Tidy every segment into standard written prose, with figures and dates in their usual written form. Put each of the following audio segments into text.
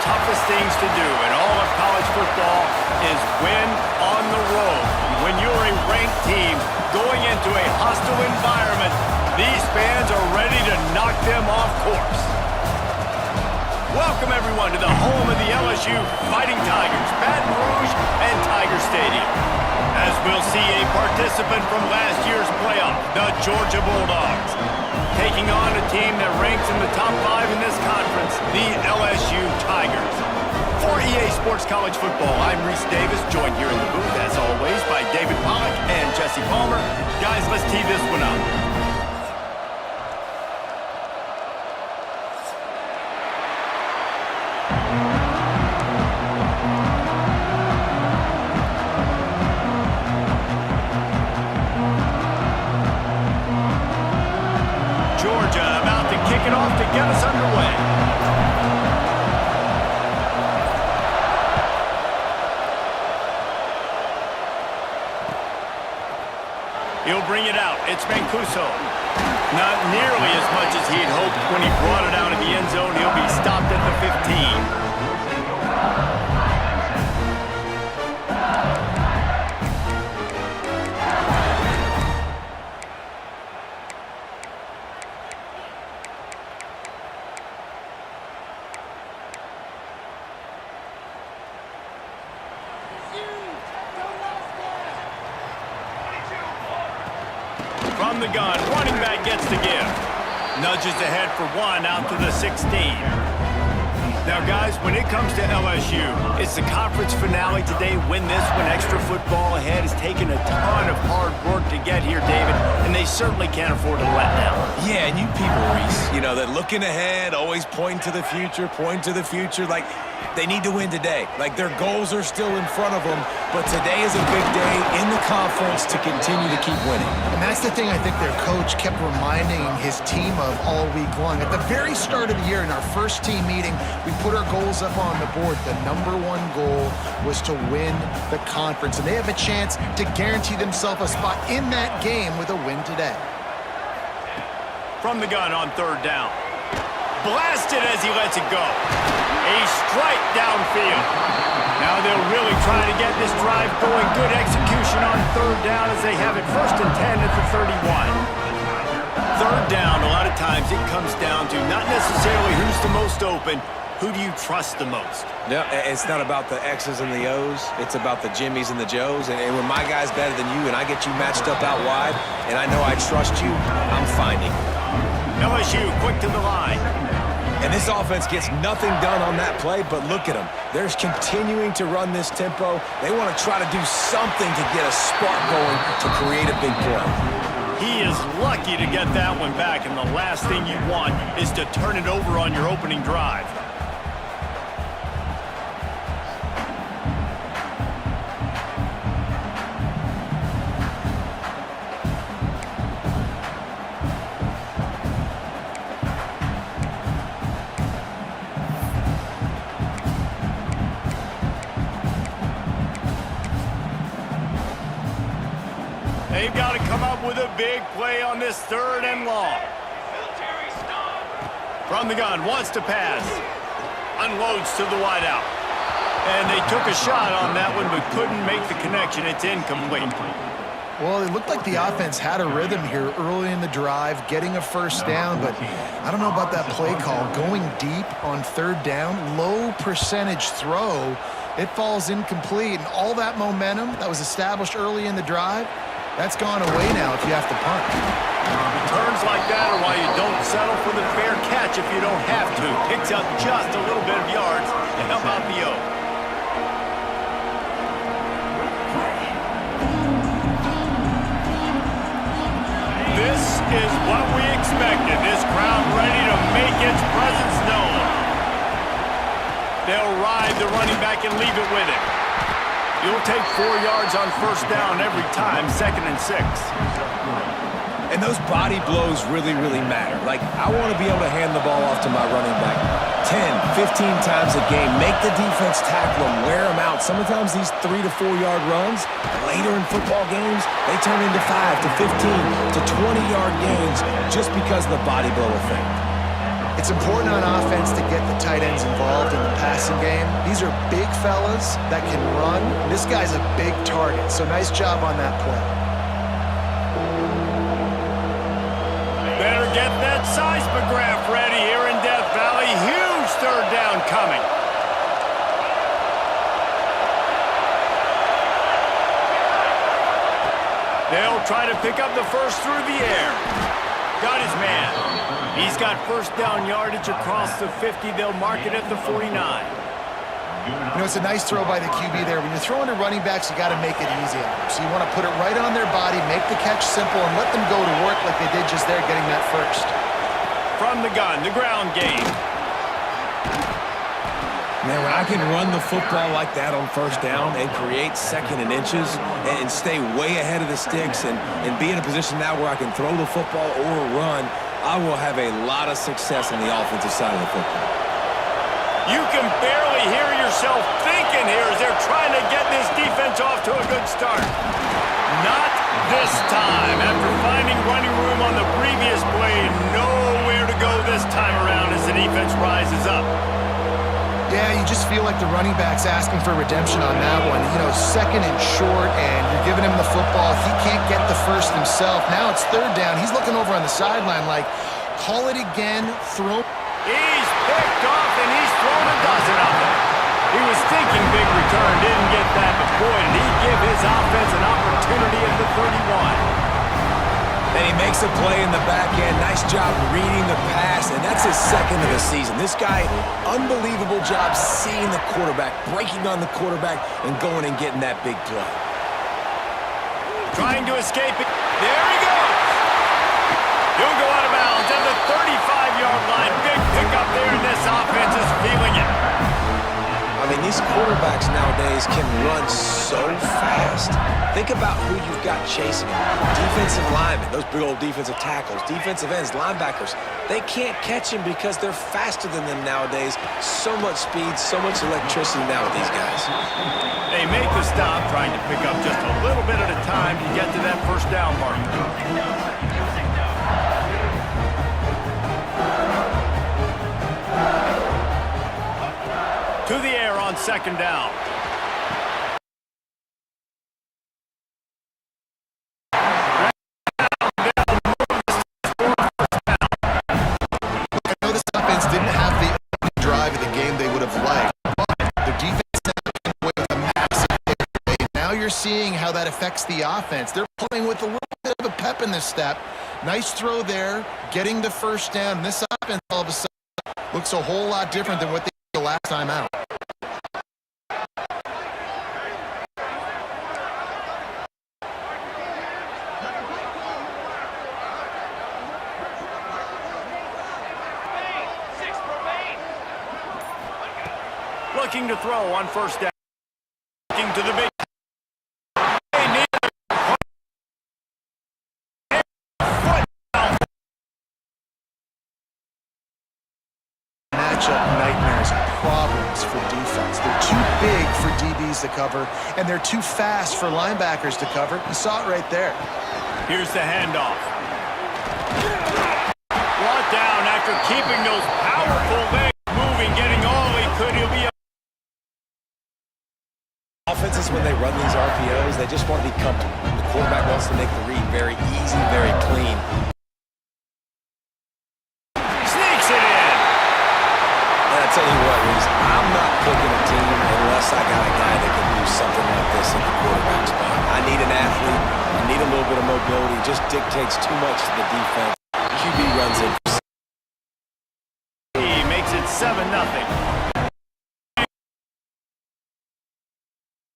toughest things to do in all of college football is win on the road. When you're a ranked team going into a hostile environment, these fans are ready to knock them off course. Welcome, everyone, to the home of the LSU Fighting Tigers, Baton Rouge and Tiger Stadium. As we'll see a participant from last year's playoff, the Georgia Bulldogs, taking on a team that ranks in the top 5 in this conference, the LSU Tigers. For EA Sports College Football, I'm Reese Davis, joined here in the booth, as always, by David Pollack and Jesse Palmer. Guys, let's tee this one up. Georgia about to kick it off to get us underway. He'll bring it out. It's Mancuso. Not nearly as much as he'd hoped when he brought it out of the end zone. He'll be stopped at the 15. From the gun, running back gets to give. Nudges ahead for one out to the 16. Now, guys, when it comes to LSU, it's the conference finale today. Win this one. Extra football ahead has taken a ton of hard work to get here, David, and they certainly can't afford to let down. Yeah, and you people, Reese, you know, that looking ahead, always pointing to the future, like they need to win today. Like their goals are still in front of them, but today is a big day in the conference to continue to keep winning. And that's the thing I think their coach kept reminding his team of all week long. At the very start of the year, in our first team meeting, we put our goals up on the board. The #1 goal was to win the conference, and they have a chance to guarantee themselves a spot in that game with a win today. From the gun on third down. Blasted as he lets it go. A strike downfield. Now they'll really try to get this drive going. Good execution on third down as they have it 1st and 10 at the 31. Third down, a lot of times it comes down to not necessarily who's the most open, who do you trust the most? No, it's not about the X's and the O's. It's about the Jimmys and the Joes. And when my guy's better than you and I get you matched up out wide and I know I trust you, I'm finding. LSU quick to the line. And this offense gets nothing done on that play, but look at them. They're continuing to run this tempo. They want to try to do something to get a spark going to create a big play. He is lucky to get that one back, and the last thing you want is to turn it over on your opening drive. They've got to come up with a big play on this 3rd and long. From the gun, wants to pass. Unloads to the wideout. And they took a shot on that one, but couldn't make the connection. It's incomplete. Well, it looked like the offense had a rhythm here early in the drive, getting a first down, but I don't know about that play call. Going deep on 3rd down, low percentage throw, it falls incomplete, and all that momentum that was established early in the drive, that's gone away now if you have to punt. Returns like that are why you don't settle for the fair catch if you don't have to. Picks up just a little bit of yards to help out the O. This is what we expected. This crowd ready to make its presence known. They'll ride the running back and leave it with him. You'll take 4 yards on first down every time, 2nd and 6. And those body blows really, really matter. Like, I want to be able to hand the ball off to my running back 10, 15 times a game. Make the defense tackle them, wear them out. Sometimes these 3 to 4 yard runs, later in football games, they turn into 5 to 15 to 20 yard gains just because of the body blow effect. It's important on offense to get the tight ends involved. involved in the passing game. These are big fellas that can run. This guy's a big target, so nice job on that play. Better get that seismograph ready here in Death Valley. Huge third down coming. They'll try to pick up the first through the air. Got his man. He's got first down yardage across the 50. They'll mark it at the 49. You know, it's a nice throw by the QB there. When you're throwing to running backs, you got to make it easy on them. So you want to put it right on their body, make the catch simple, and let them go to work like they did just there, getting that first. From the gun, the ground game. Man, when I can run the football like that on first down and create second and inches and stay way ahead of the sticks and be in a position now where I can throw the football or run, I will have a lot of success on the offensive side of the football. You can barely hear yourself thinking here as they're trying to get this defense off to a good start. Not this time. After finding running room on the previous play, nowhere to go this time around as the defense rises up. Yeah, you just feel like the running back's asking for redemption on that one. You know, second and short, and you're giving him the football. He can't get the first himself. Now it's third down. He's looking over on the sideline like, call it again, throw. He's picked off, and he's thrown a dozen of them. He was thinking big return, didn't get that, but boy, did he give his offense an opportunity at the 31. And he makes a play in the back end. Nice job reading the pass, and that's his second of the season. This guy, unbelievable job seeing the quarterback, breaking on the quarterback, and going and getting that big play. Trying to escape it. There he goes. He'll go out of bounds at the 35-yard line. Big pickup there, and this offense is feeling it. I mean, these quarterbacks nowadays can run so fast. Think about who you've got chasing them. Defensive linemen, those big old defensive tackles, defensive ends, linebackers. They can't catch him because they're faster than them nowadays. So much speed, so much electricity now with these guys. They make the stop, trying to pick up just a little bit at a time to get to that first down mark. To the air on second down. I know this offense didn't have the drive of the game they would have liked, but the defense came away with a massive victory. Now you're seeing how that affects the offense. They're playing with a little bit of a pep in this step. Nice throw there, getting the first down. This offense all of a sudden looks a whole lot different than what they did the last time out. Looking to throw on first down. Looking to the big. Matchup nightmares, problems for defense. They're too big for DBs to cover, and they're too fast for linebackers to cover. You saw it right there. Here's the handoff. Brought down after keeping those powerful legs moving, getting all he could. He'll be Offenses, when they run these RPOs, they just want to be comfortable. The quarterback wants to make the read very easy, very clean. sneaks it in. And I tell you what, Reese, I'm not picking a team unless I got a guy that can do something like this in the quarterback spot. I need an athlete. I need a little bit of mobility. It just dictates too much to the defense. QB runs in. He makes it 7-0.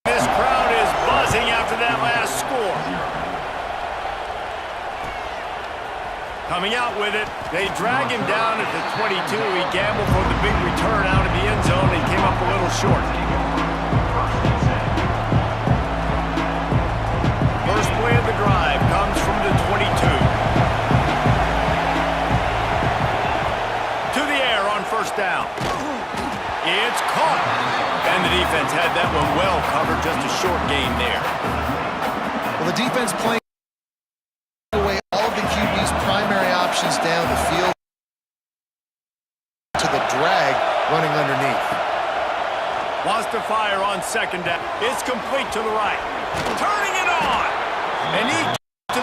This crowd is buzzing after that last score. Coming out with it, they drag him down at the 22. He gambled for the big return out of the end zone and came up a little short. First play of the drive comes from the 22. To the air on first down. It's caught. And the defense had that one well covered, just a short gain there. Well, the defense playing away all of the QB's primary options down the field to the drag, running getting underneath. Wants to fire on second down. It's complete to the right. Turning it on. And he to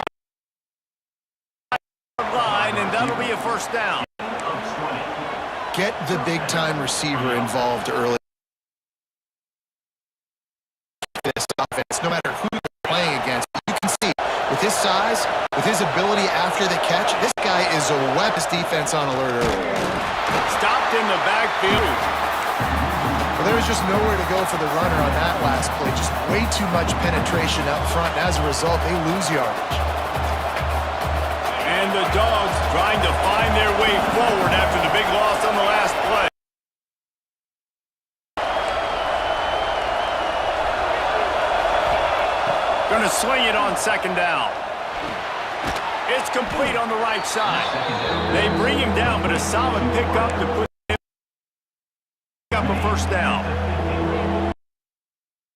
the line, and that'll be a first down. Get the big-time receiver involved early. This offense, no matter who they're playing against, you can see with his size, with his ability after the catch, this guy is a weapons defense on alert early. Stopped in the backfield. Well, there was just nowhere to go for the runner on that last play. Just way too much penetration up front, and as a result, they lose yardage. And the Dogs trying to find their way forward after the big loss on the last play. Going to swing it on second down. It's complete on the right side. They bring him down, but a solid pickup to put him up a first down.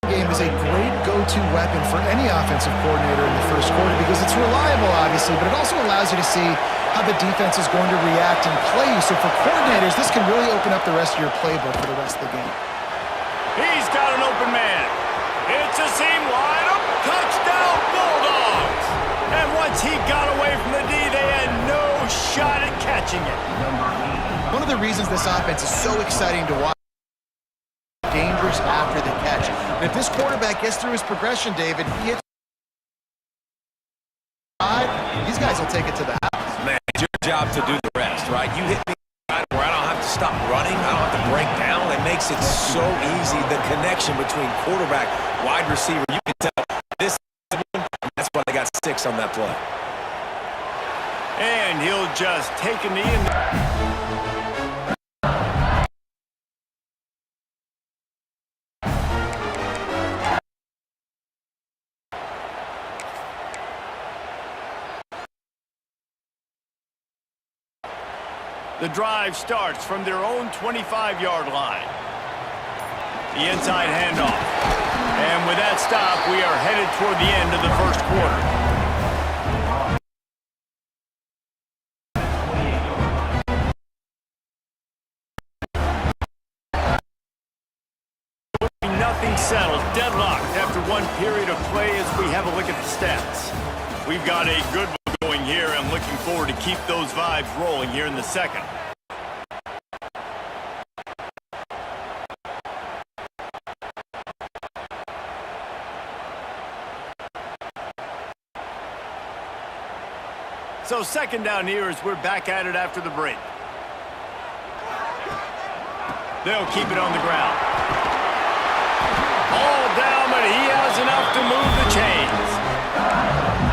Game is a great go-to weapon for any offensive coordinator in the first quarter because it's reliable, obviously, but it also allows you to see how the defense is going to react and play. So for coordinators, this can really open up the rest of your playbook for the rest of the game. He's got an open man. It's a seam wide open. Touchdown, Bulldogs! And once he got away from the D, they had no shot at catching it. One of the reasons this offense is so exciting to watch, dangerous after the catch. And if this quarterback gets through his progression, David, he hits these guys will take it to the house. Man, it's your job to do the rest, right? You hit me where I don't have to stop running, I don't have to break down. It makes it so easy, the connection between quarterback, wide receiver. You can tell this, that's why they got 6 on that play. And he'll just take a knee and... The drive starts from their own 25-yard line. The inside handoff. And with that stop, we are headed toward the end of the first quarter. Nothing settled, deadlocked after one period of play as we have a look at the stats. We've got a good one going here and looking forward to keep those vibes rolling here in the second. So second down here as we're back at it after the break. They'll keep it on the ground. All down, but he has enough to move the chains.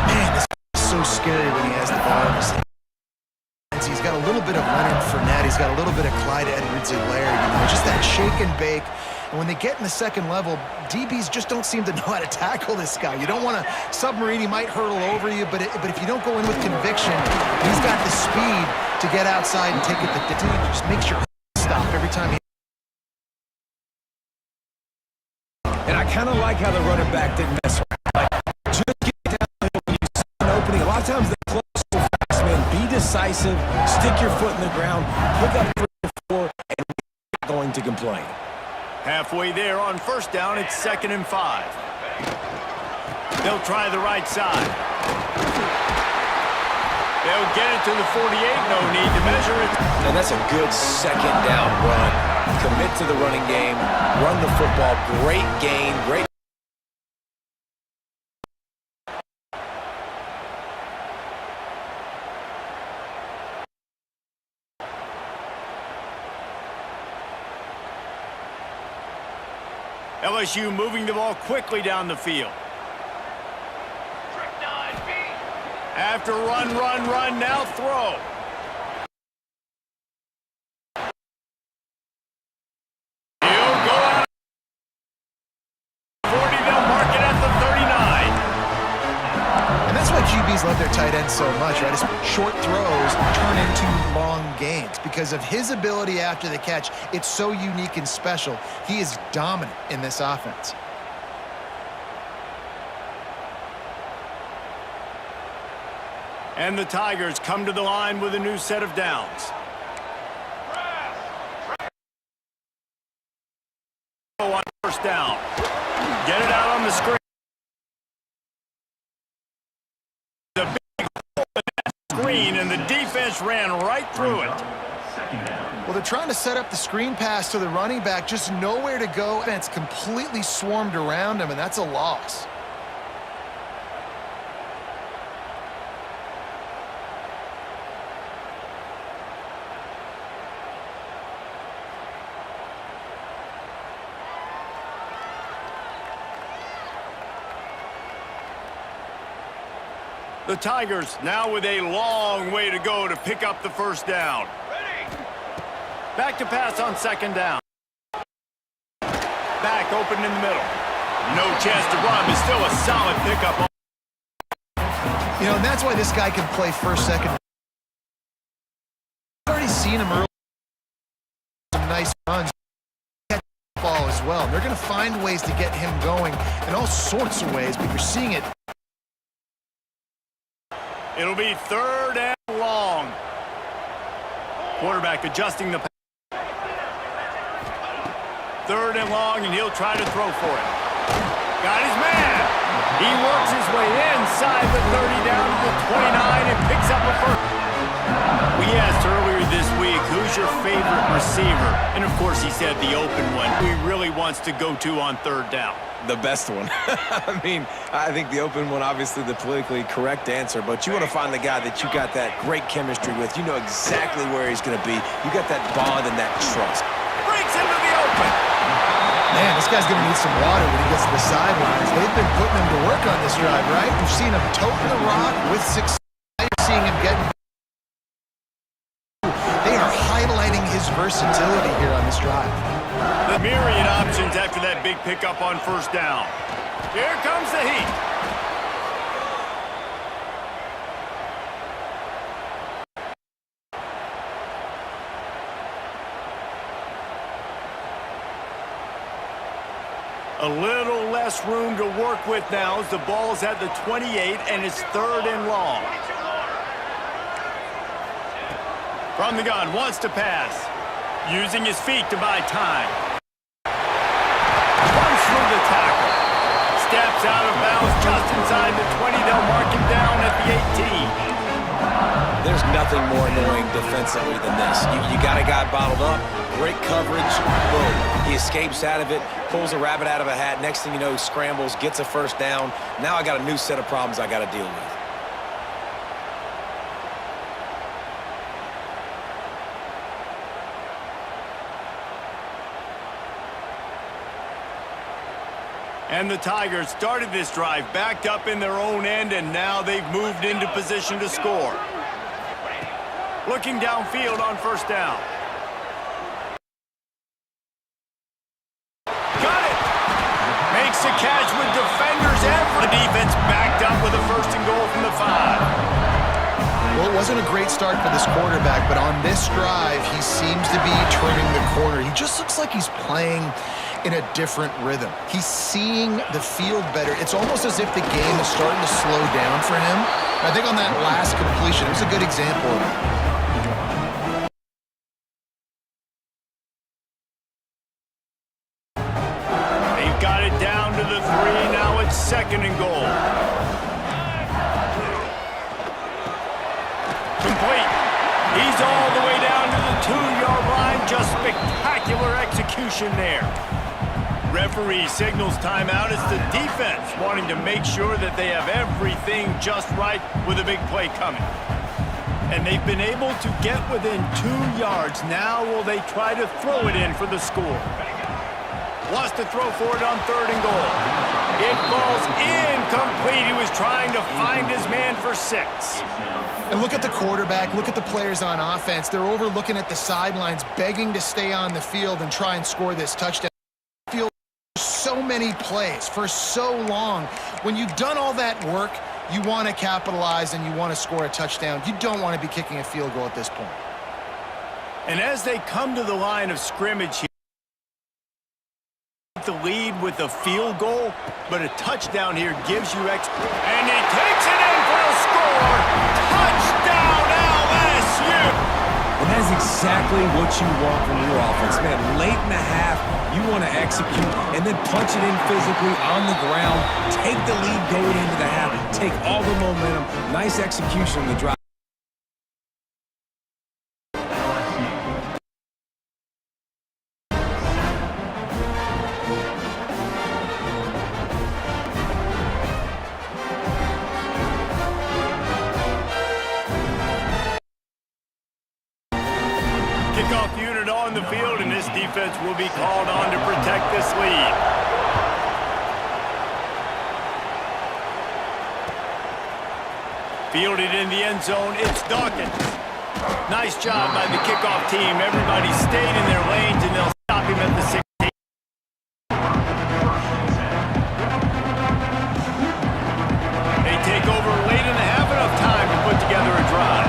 Man, this is so scary when he has the ball in his hands. He's got a little bit of Leonard Fournette. He's got a little bit of Clyde Edwards-Helaire, just that shake and bake. And when they get in the second level, DBs just don't seem to know how to tackle this guy. You don't want to submarine. He might hurtle over you, but if you don't go in with conviction, he's got the speed to get outside and take it. Just makes your stop every time he... And I kind of like how the running back didn't mess around. Like, just get downhill when you see an opening. A lot of times they close so fast, man. Be decisive, stick your foot in the ground, pick up 3 or 4, and we're not going to complain. Halfway there on first down, it's 2nd and 5. They'll try the right side. They'll get it to the 48, no need to measure it. And that's a good second down run. Commit to the running game, run the football, great gain, great. LSU moving the ball quickly down the field. After run, now throw. He'll go out 40, they'll mark it at the 39. And that's why QBs love their tight ends so much, right? His short throws turn into long gains because of his ability after the catch. It's so unique and special. He is dominant in this offense. And the Tigers come to the line with a new set of downs. on first down. Get it out on the screen. The big hole in that screen, and the defense ran right through it. Well, they're trying to set up the screen pass to the running back, just nowhere to go, and it's completely swarmed around him, and that's a loss. The Tigers now with a long way to go to pick up the first down. Back to pass on second down. Back open in the middle. No chance to run, but still a solid pickup. You know, and that's why this guy can play first, second. I've already seen him early. Some nice runs. Catch the ball as well. They're going to find ways to get him going in all sorts of ways, but you're seeing it. It'll be third and long. Quarterback adjusting the pass. Third and long, and he'll try to throw for it. Got his man. He works his way inside the 30 down to the 29 and picks up a first. We asked earlier this week, who's your favorite receiver? And of course, he said the open one. He really wants to go to on third down. The best one. I mean, I think the open one, obviously the politically correct answer, but you want to find the guy that you got that great chemistry with. You know exactly where he's going to be. You got that bond and that trust. Breaks into the open. Man, this guy's going to need some water when he gets to the sidelines. They've been putting him to work on this drive, right? We've seen him toting the rock with success. Now you're seeing him getting. They are highlighting his versatility here on this drive. The myriad options after that big pickup on first down. Here comes the heat. A little less room to work with now as the ball's at the 28 and it's third and long. From the gun, wants to pass. Using his feet to buy time. Runs through the tackle. Steps out of bounds just inside the 20. They'll mark him down at the 18. There's nothing more annoying defensively than this. You got a guy bottled up, great coverage, boom. He escapes out of it, pulls a rabbit out of a hat. Next thing you know, scrambles, gets a first down. Now I got a new set of problems I got to deal with. And the Tigers started this drive backed up in their own end, and now they've moved into position to score. Looking downfield on first down. Got it! Makes a catch with defenders and the defense backed up with a first and goal from the 5. Well, it wasn't a great start for this quarterback, but on this drive, he seems to be turning the corner. He just looks like he's playing in a different rhythm. He's seeing the field better. It's almost as if the game is starting to slow down for him. I think on that last completion, it was a good example of it. They've got it down to the 3. Now it's second and goal. Complete. He's all the way down to the 2-yard line. Just spectacular execution there. Referee signals timeout. It's the defense wanting to make sure that they have everything just right with a big play coming. And they've been able to get within 2 yards. Now will they try to throw it in for the score? Wants to throw for it on third and goal. It falls incomplete. He was trying to find his man for 6. And look at the quarterback, look at the players on offense. They're over looking at the sidelines, begging to stay on the field and try and score this touchdown. So many plays for so long. When you've done all that work, you want to capitalize and you want to score a touchdown. You don't want to be kicking a field goal at this point. And as they come to the line of scrimmage here, the lead with a field goal, but a touchdown here gives you extra. And he takes it in for a score. Touchdown LSU! And that is exactly what you want from your offense, man. Late in the half, you want to execute and then punch it in physically on the ground, take the lead going into the half, take all the momentum. Nice execution on the drive. Kickoff unit on the field, and this defense will be called on to protect this lead. Fielded in the end zone, it's Dawkins. Nice job by the kickoff team. Everybody stayed in their lanes, and they'll stop him at the 16. They take over late in the half, enough time to put together a drive.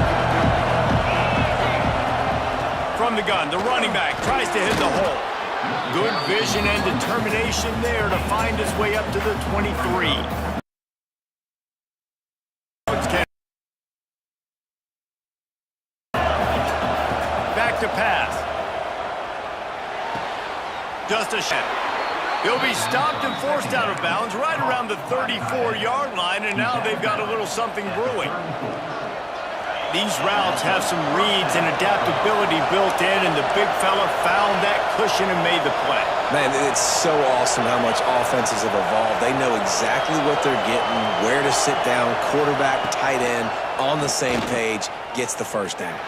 From the gun, the running back tries to hit the hole. Good vision and determination there to find his way up to the 23. Back to pass. Just a shot. He'll be stopped and forced out of bounds right around the 34-yard line, and now they've got a little something brewing. These routes have some reads and adaptability built in, and the big fella found that cushion and made the play. Man, it's so awesome how much offenses have evolved. They know exactly what they're getting, where to sit down, quarterback, tight end, on the same page, gets the first down.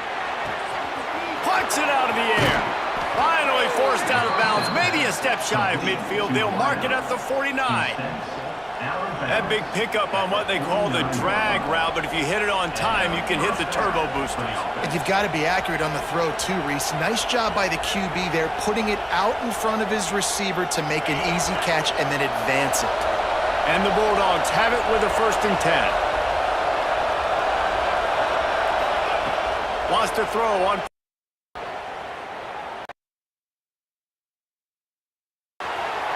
Puts it out of the air. Finally forced out of bounds, maybe a step shy of midfield. They'll mark it at the 49. That big pickup on what they call the drag route, but if you hit it on time, you can hit the turbo boosters. And you've got to be accurate on the throw too, Reese. Nice job by the QB there, putting it out in front of his receiver to make an easy catch and then advance it. And the Bulldogs have it with a 1st and 10. Wants to throw on.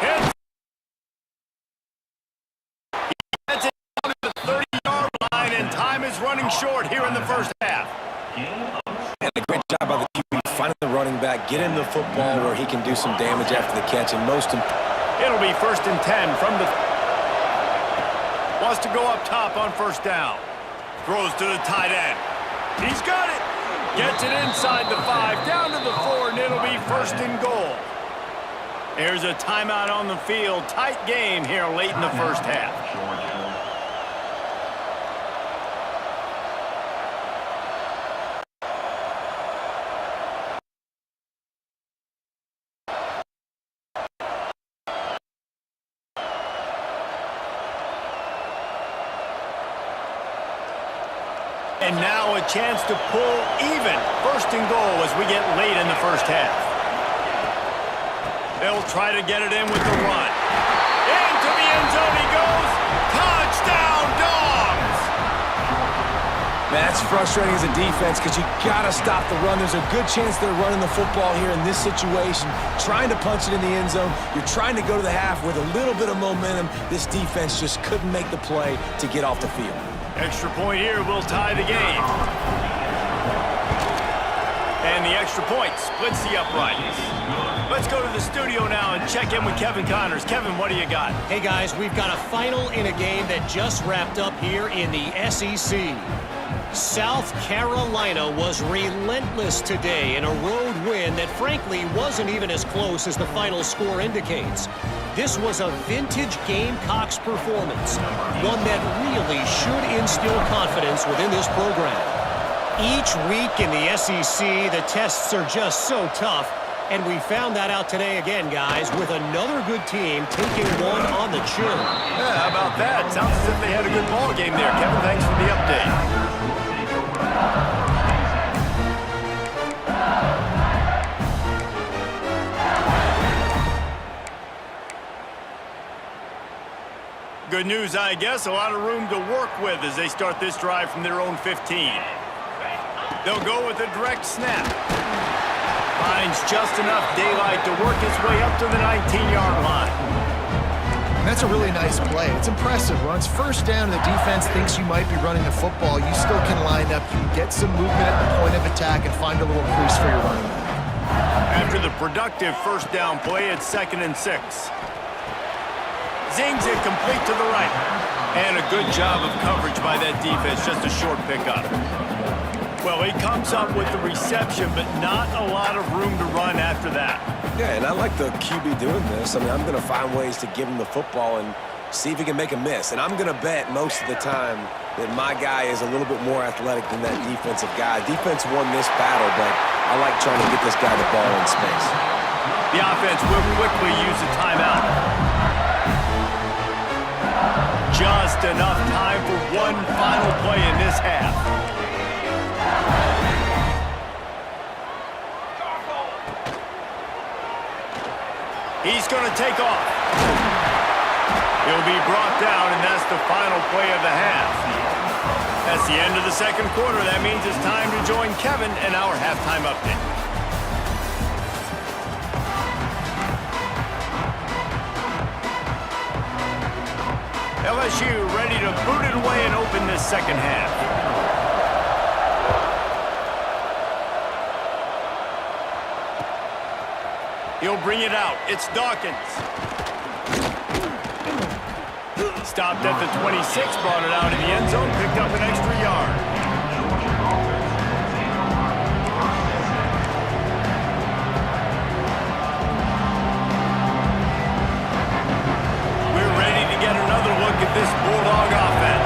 Hits. Gets it down to the 30-yard line, and time is running short here in the first half. And a great job by the QB finding the running back, get him the football where he can do some damage after the catch, and most it'll be 1st and 10 from the. Wants to go up top on 1st down. Throws to the tight end. He's got it. Gets it inside the 5, down to the 4, and it'll be 1st and goal. There's a timeout on the field. Tight game here late in the first half. And now a chance to pull even. 1st and goal as we get late in the first half. They'll try to get it in with the run. Into the end zone he goes. Touchdown, Dogs! Man, that's frustrating as a defense because you got to stop the run. There's a good chance they're running the football here in this situation, trying to punch it in the end zone. You're trying to go to the half with a little bit of momentum. This defense just couldn't make the play to get off the field. Extra point here will tie the game. And the extra point splits the uprights. Let's go to the studio now and check in with Kevin Connors. Kevin, what do you got? Hey, guys, we've got a final in a game that just wrapped up here in the SEC. South Carolina was relentless today in a road win that frankly wasn't even as close as the final score indicates. This was a vintage Gamecocks performance, one that really should instill confidence within this program. Each week in the SEC, the tests are just so tough, and we found that out today again, guys, with another good team taking one on the chin. Yeah, how about that? Sounds as if they had a good ball game there. Kevin, thanks for the update. Good news, I guess. A lot of room to work with as they start this drive from their own 15. They'll go with a direct snap. Finds just enough daylight to work his way up to the 19-yard line. That's a really nice play. It's impressive. When it's 1st down and the defense thinks you might be running the football, you still can line up. You can get some movement at the point of attack and find a little crease for your running back. After the productive first down play, it's 2nd and 6. Zings it complete to the right. And a good job of coverage by that defense, just a short pickup. Well, he comes up with the reception, but not a lot of room to run after that. Yeah, and I like the QB doing this. I mean, I'm going to find ways to give him the football and see if he can make a miss. And I'm going to bet most of the time that my guy is a little bit more athletic than that defensive guy. Defense won this battle, but I like trying to get this guy the ball in space. The offense will quickly use a timeout. Just enough time for one final play in this half. He's going to take off. He'll be brought down, and that's the final play of the half. That's the end of the second quarter. That means it's time to join Kevin in our halftime update. LSU ready to boot it away and open this second half. He'll bring it out. It's Dawkins. Stopped at the 26, brought it out in the end zone, picked up an extra yard. We're ready to get another look at this Bulldog offense.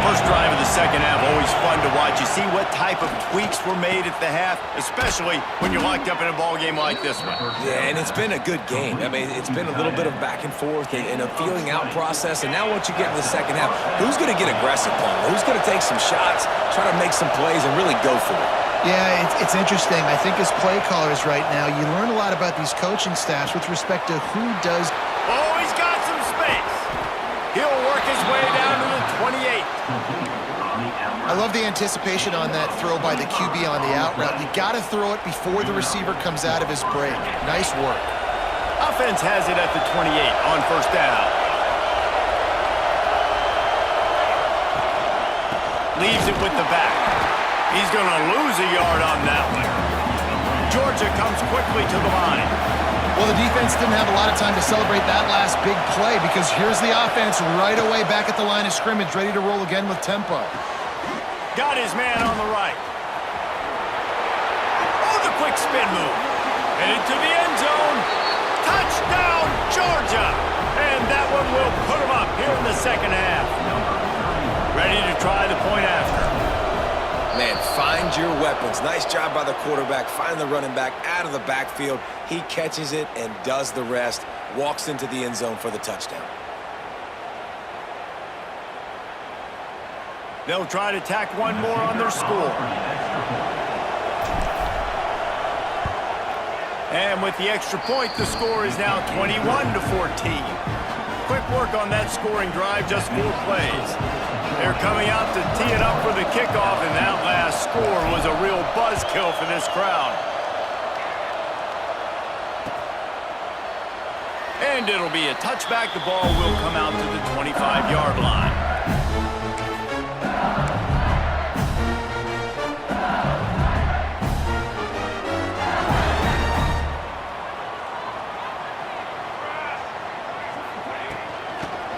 First drive of the second half, always fun to watch. You see what type of tweaks were made at the half, especially when you're locked up in a ball game like this one. Yeah, and it's been a good game. I mean, it's been a little bit of back and forth and a feeling out process. And now once you get in the second half, who's going to get aggressive, Paul? Who's going to take some shots, try to make some plays, and really go for it? Yeah, it's interesting. I think as play callers right now, you learn a lot about these coaching staffs with respect to who does. Oh, he's got some space. He'll work his way down to the 28. I love the anticipation on that throw by the QB on the out route. You got to throw it before the receiver comes out of his break. Nice work. Offense has it at the 28 on first down. Leaves it with the back. He's going to lose a yard on that one. Georgia comes quickly to the line. Well, the defense didn't have a lot of time to celebrate that last big play because here's the offense right away back at the line of scrimmage, ready to roll again with tempo. Got his man on the right. Oh, the quick spin move. Headed to the end zone. Touchdown, Georgia. And that one will put him up here in the second half. Ready to try the point after. Man, find your weapons. Nice job by the quarterback. Find the running back out of the backfield. He catches it and does the rest. Walks into the end zone for the touchdown. They'll try to tack one more on their score. And with the extra point, the score is now 21-14. Quick work on that scoring drive, just 4 plays. They're coming out to tee it up for the kickoff, and that last score was a real buzzkill for this crowd. And it'll be a touchback. The ball will come out to the 25-yard line.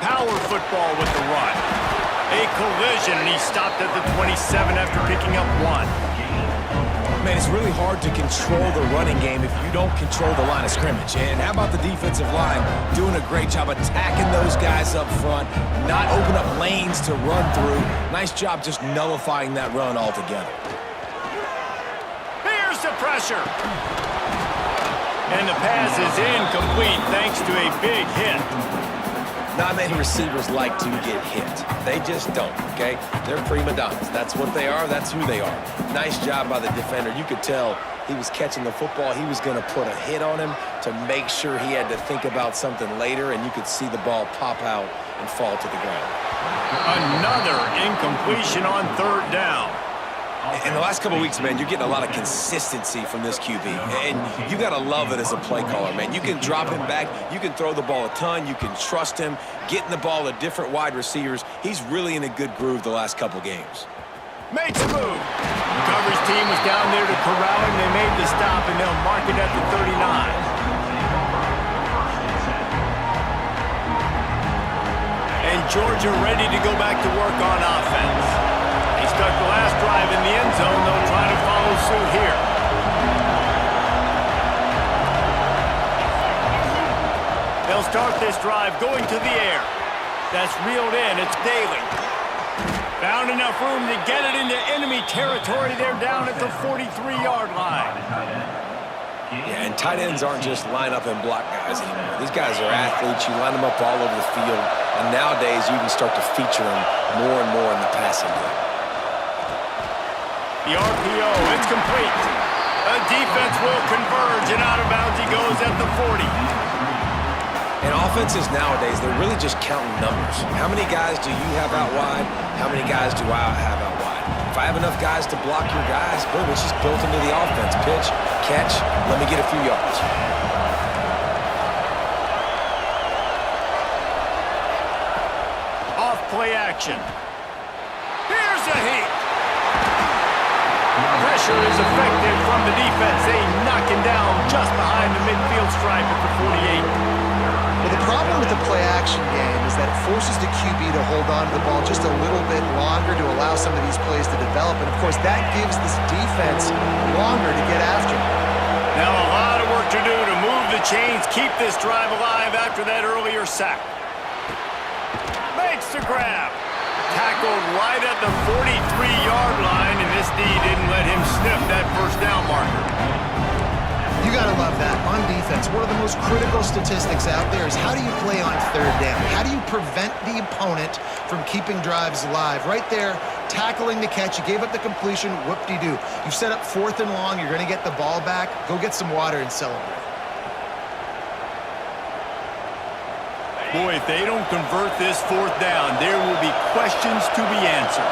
Power football with the run. A collision, and he stopped at the 27 after picking up 1. Man, it's really hard to control the running game if you don't control the line of scrimmage. And how about the defensive line doing a great job attacking those guys up front, not open up lanes to run through. Nice job just nullifying that run altogether. Here's the pressure. And the pass is incomplete thanks to a big hit. Not many receivers like to get hit. They just don't, okay? They're prima donnas. That's what they are. That's who they are. Nice job by the defender. You could tell he was catching the football. He was going to put a hit on him to make sure he had to think about something later, and you could see the ball pop out and fall to the ground. Another incompletion on third down. In the last couple of weeks, man, you're getting a lot of consistency from this QB. And you got to love it as a play caller, man. You can drop him back. You can throw the ball a ton. You can trust him, getting the ball to different wide receivers. He's really in a good groove the last couple games. Makes a move. coverage team was down there to corral him. They made the stop, and they'll mark it at the 39. And Georgia ready to go back to work on offense. He stuck the last drive in the end zone. They'll try to follow suit here. They'll start this drive going to the air. That's reeled in. It's Daly. Found enough room to get it into enemy territory. They're down at the 43-yard line. Yeah, and tight ends aren't just line up and block guys anymore. These guys are athletes. You line them up all over the field. And nowadays, you can start to feature them more and more in the passing game. The RPO, it's complete. A defense will converge, and out of bounds he goes at the 40. And offenses nowadays, they're really just counting numbers. How many guys do you have out wide? How many guys do I have out wide? If I have enough guys to block your guys, boom, it's just built into the offense. Pitch, catch, let me get a few yards. Off play action. Here's a heat. Pressure is effective from the defense. They knock him down just behind the midfield stripe at the 48. Well, the problem with the play-action game is that it forces the QB to hold on to the ball just a little bit longer to allow some of these plays to develop. And, of course, that gives this defense longer to get after. Now a lot of work to do to move the chains, keep this drive alive after that earlier sack. Makes the grab. Tackled right at the 43-yard line, and this D didn't let him sniff that first down marker. You got to love that. On defense, one of the most critical statistics out there is how do you play on third down? How do you prevent the opponent from keeping drives alive? Right there, tackling the catch. You gave up the completion. Whoop-de-doo. You've set up 4th and long. You're going to get the ball back. Go get some water and celebrate. Boy, if they don't convert this 4th down, there will be questions to be answered.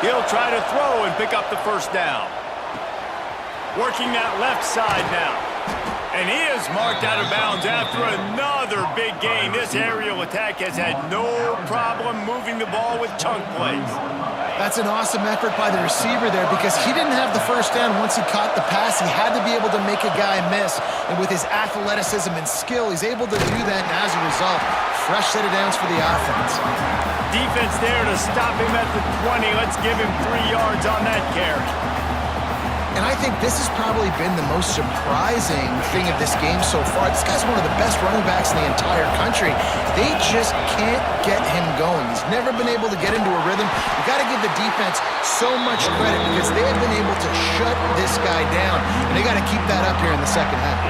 He'll try to throw and pick up the first down. Working that left side now. And he is marked out of bounds after another big gain. This aerial attack has had no problem moving the ball with chunk plays. That's an awesome effort by the receiver there because he didn't have the first down once he caught the pass. He had to be able to make a guy miss. And with his athleticism and skill, he's able to do that. And as a result, fresh set of downs for the offense. Defense there to stop him at the 20. Let's give him 3 yards on that carry. And I think this has probably been the most surprising thing of this game so far. This guy's one of the best running backs in the entire country. They just can't get him going. He's never been able to get into a rhythm. You got to give the defense so much credit because they have been able to shut this guy down. And they got to keep that up here in the second half.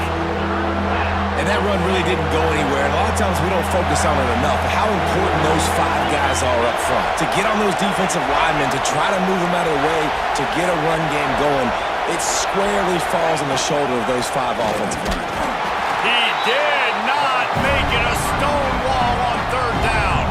And that run really didn't go anywhere. And a lot of times we don't focus on it enough. But how important those 5 guys are up front. To get on those defensive linemen, to try to move them out of the way, to get a run game going, it squarely falls on the shoulder of those 5 offensive linemen. He did not make it a stone wall on 3rd down.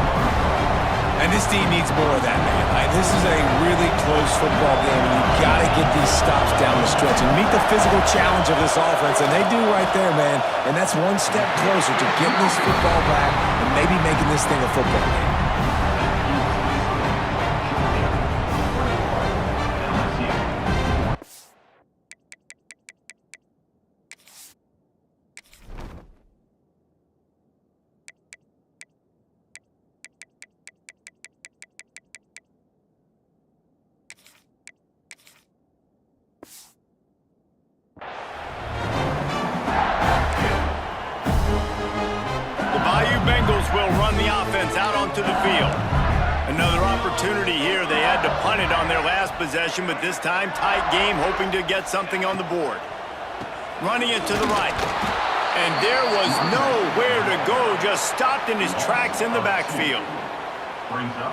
And this team needs more of that, man. This is a really close football game, and you've got to get these stops down the stretch and meet the physical challenge of this offense, and they do right there, man. And that's one step closer to getting this football back and maybe making this thing a football game. Will run the offense out onto the field. Another opportunity here. They had to punt it on their last possession, but this time tight game, hoping to get something on the board. Running it to the right. And there was nowhere to go, just stopped in his tracks in the backfield.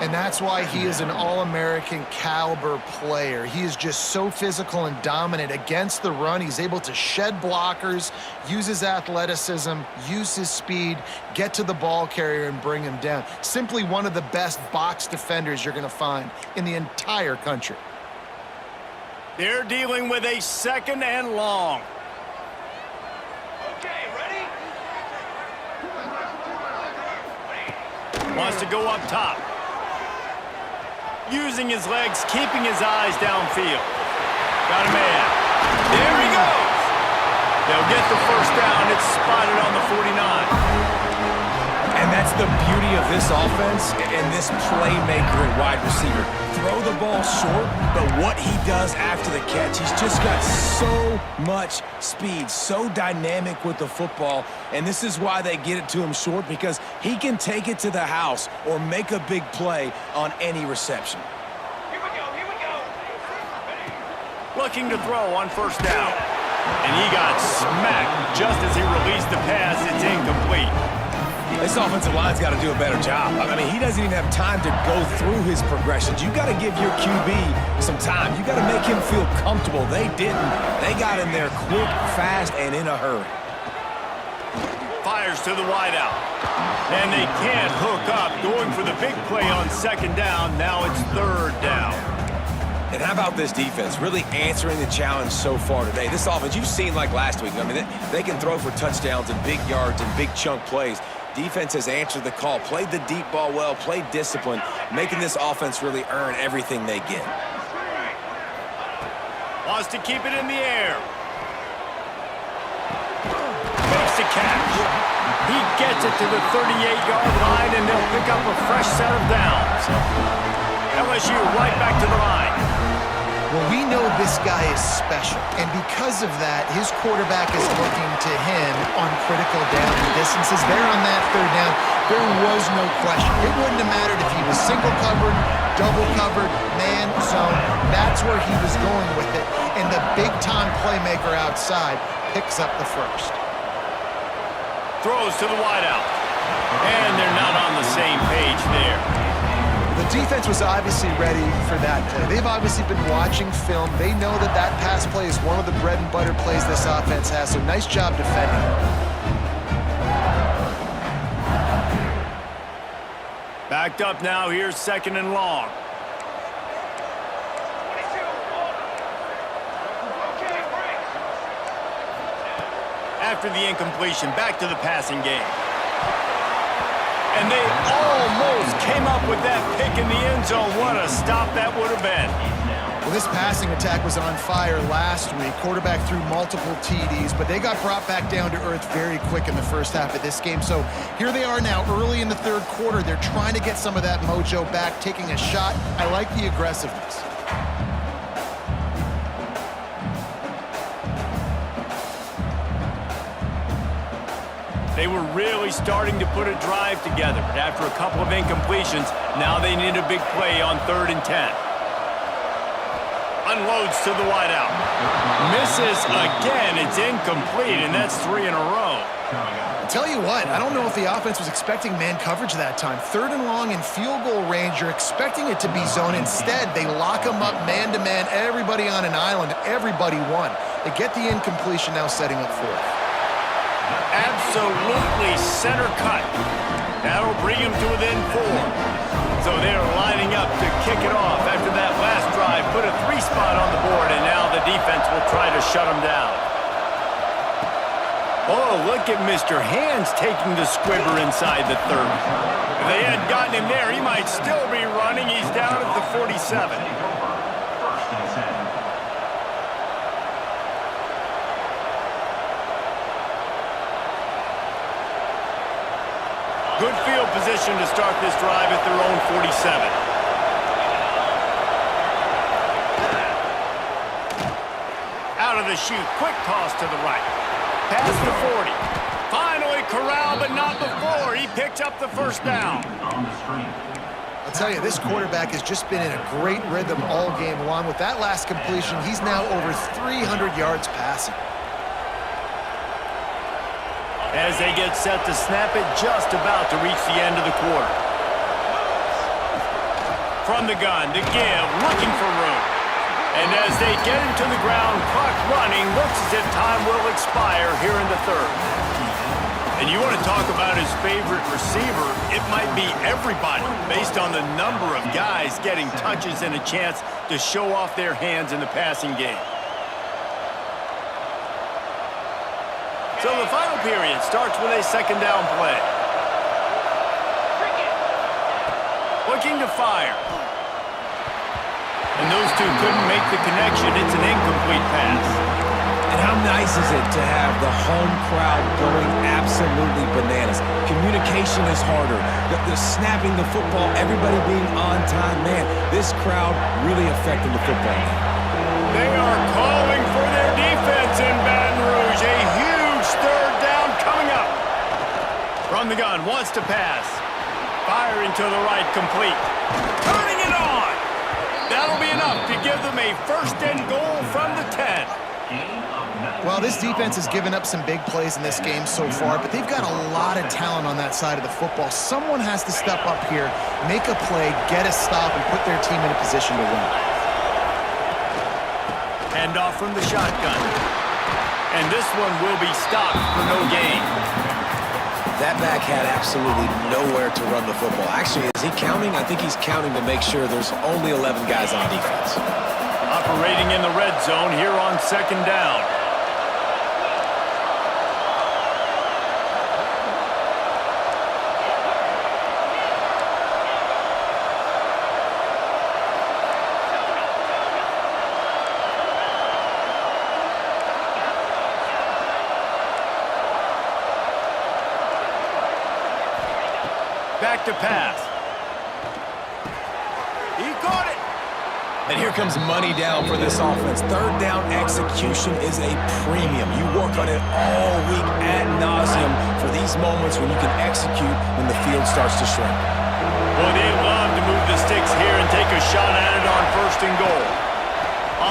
And that's why he is an All-American caliber player. He is just so physical and dominant against the run. He's able to shed blockers, use his athleticism, use his speed, get to the ball carrier and bring him down. Simply one of the best box defenders you're going to find in the entire country. They're dealing with a 2nd and long. Okay, ready? Wants to go up top. Using his legs, keeping his eyes downfield. Got a man. There he goes. They'll get the first down. It's spotted on the 49. And that's the beauty of this offense and this playmaker at wide receiver. Throw the ball short, but what he does after the catch, he's just got so much speed, so dynamic with the football, and this is why they get it to him short, because he can take it to the house or make a big play on any reception. Here we go. Looking to throw on first down. And he got smacked just as he released the pass. It's incomplete. This offensive line's got to do a better job. I mean, he doesn't even have time to go through his progressions. You got to give your QB some time. You got to make him feel comfortable. They didn't. They got in there quick, fast, and in a hurry. Fires to the wideout. And they can't hook up. Going for the big play on second down. Now it's third down. And how about this defense really answering the challenge so far today? This offense, you've seen like last week. I mean, they can throw for touchdowns and big yards and big chunk plays. Defense has answered the call, played the deep ball well, played discipline, making this offense really earn everything they get. Wants to keep it in the air. Makes the catch. He gets it to the 38-yard line, and they'll pick up a fresh set of downs. LSU right back to the line. Well, we know this guy is special, and because of that, his quarterback is looking to him on critical down distances. There on that third down, there was no question. It wouldn't have mattered if he was single covered, double covered, man, zone. That's where he was going with it, and the big-time playmaker outside picks up the first. Throws to the wideout, and they're not on the same page there. The defense was obviously ready for that play. They've obviously been watching film. They know that that pass play is one of the bread and butter plays this offense has, so nice job defending. Backed up now. Here's second and long. After the incompletion, back to the passing game. And they almost came up with that pick in the end zone. What a stop that would have been. Well, this passing attack was on fire last week. Quarterback threw multiple TDs, but they got brought back down to earth very quick in the first half of this game. So here they are now early in the third quarter. They're trying to get some of that mojo back, taking a shot. I like the aggressiveness. They were really starting to put a drive together, but after a couple of incompletions, now they need a big play on 3rd and 10. Unloads to the wideout. Misses again. It's incomplete, and that's 3 in a row. I'll tell you what, I don't know if the offense was expecting man coverage that time. 3rd and long in field goal range, you're expecting it to be zone. Instead, they lock them up man-to-man, everybody on an island, everybody won. They get the incompletion, now setting up 4th. Absolutely center cut. That'll bring him to within 4. So they're lining up to kick it off after that last drive. Put a 3 spot on the board, and now the defense will try to shut them down. Oh, look at Mr. Hands taking the squibber inside the 30. If they hadn't gotten him there, he might still be running. He's down at the 47. Good field position to start this drive at their own 47. Out of the chute, quick toss to the right. Past the 40. Finally corralled, but not before. He picked up the first down. I'll tell you, this quarterback has just been in a great rhythm all game long. With that last completion, he's now over 300 yards passing. As they get set to snap it, just about to reach the end of the quarter. From the gun to give, looking for room. And as they get him to the ground, clock running, looks as if time will expire here in the 3rd. And you want to talk about his favorite receiver, it might be everybody, based on the number of guys getting touches and a chance to show off their hands in the passing game. So the final period starts with a 2nd down play. looking to fire. And those two couldn't make the connection. It's an incomplete pass. And how nice is it to have the home crowd going absolutely bananas? Communication is harder. The snapping the football, everybody being on time. Man, this crowd really affecting the football game. They are calling for their defense in Baton Rouge. A huge third down coming up. From the gun, wants to pass. Firing to the right, complete. Turning it on. That'll be enough to give them a first and goal from the 10. Well, this defense has given up some big plays in this game so far, but they've got a lot of talent on that side of the football. Someone has to step up here, make a play, get a stop, and put their team in a position to win. Hand off from the shotgun. And this one will be stopped for no gain. That back had absolutely nowhere to run the football. Actually, is he counting? I think he's counting to make sure there's only 11 guys on defense. Operating in the red zone here on second down. Back to pass. He caught it. And here comes money down for this offense. Third down execution is a premium. You work on it all week ad nauseum for these moments when you can execute when the field starts to shrink. Well, they love to move the sticks here and take a shot at it on first and goal.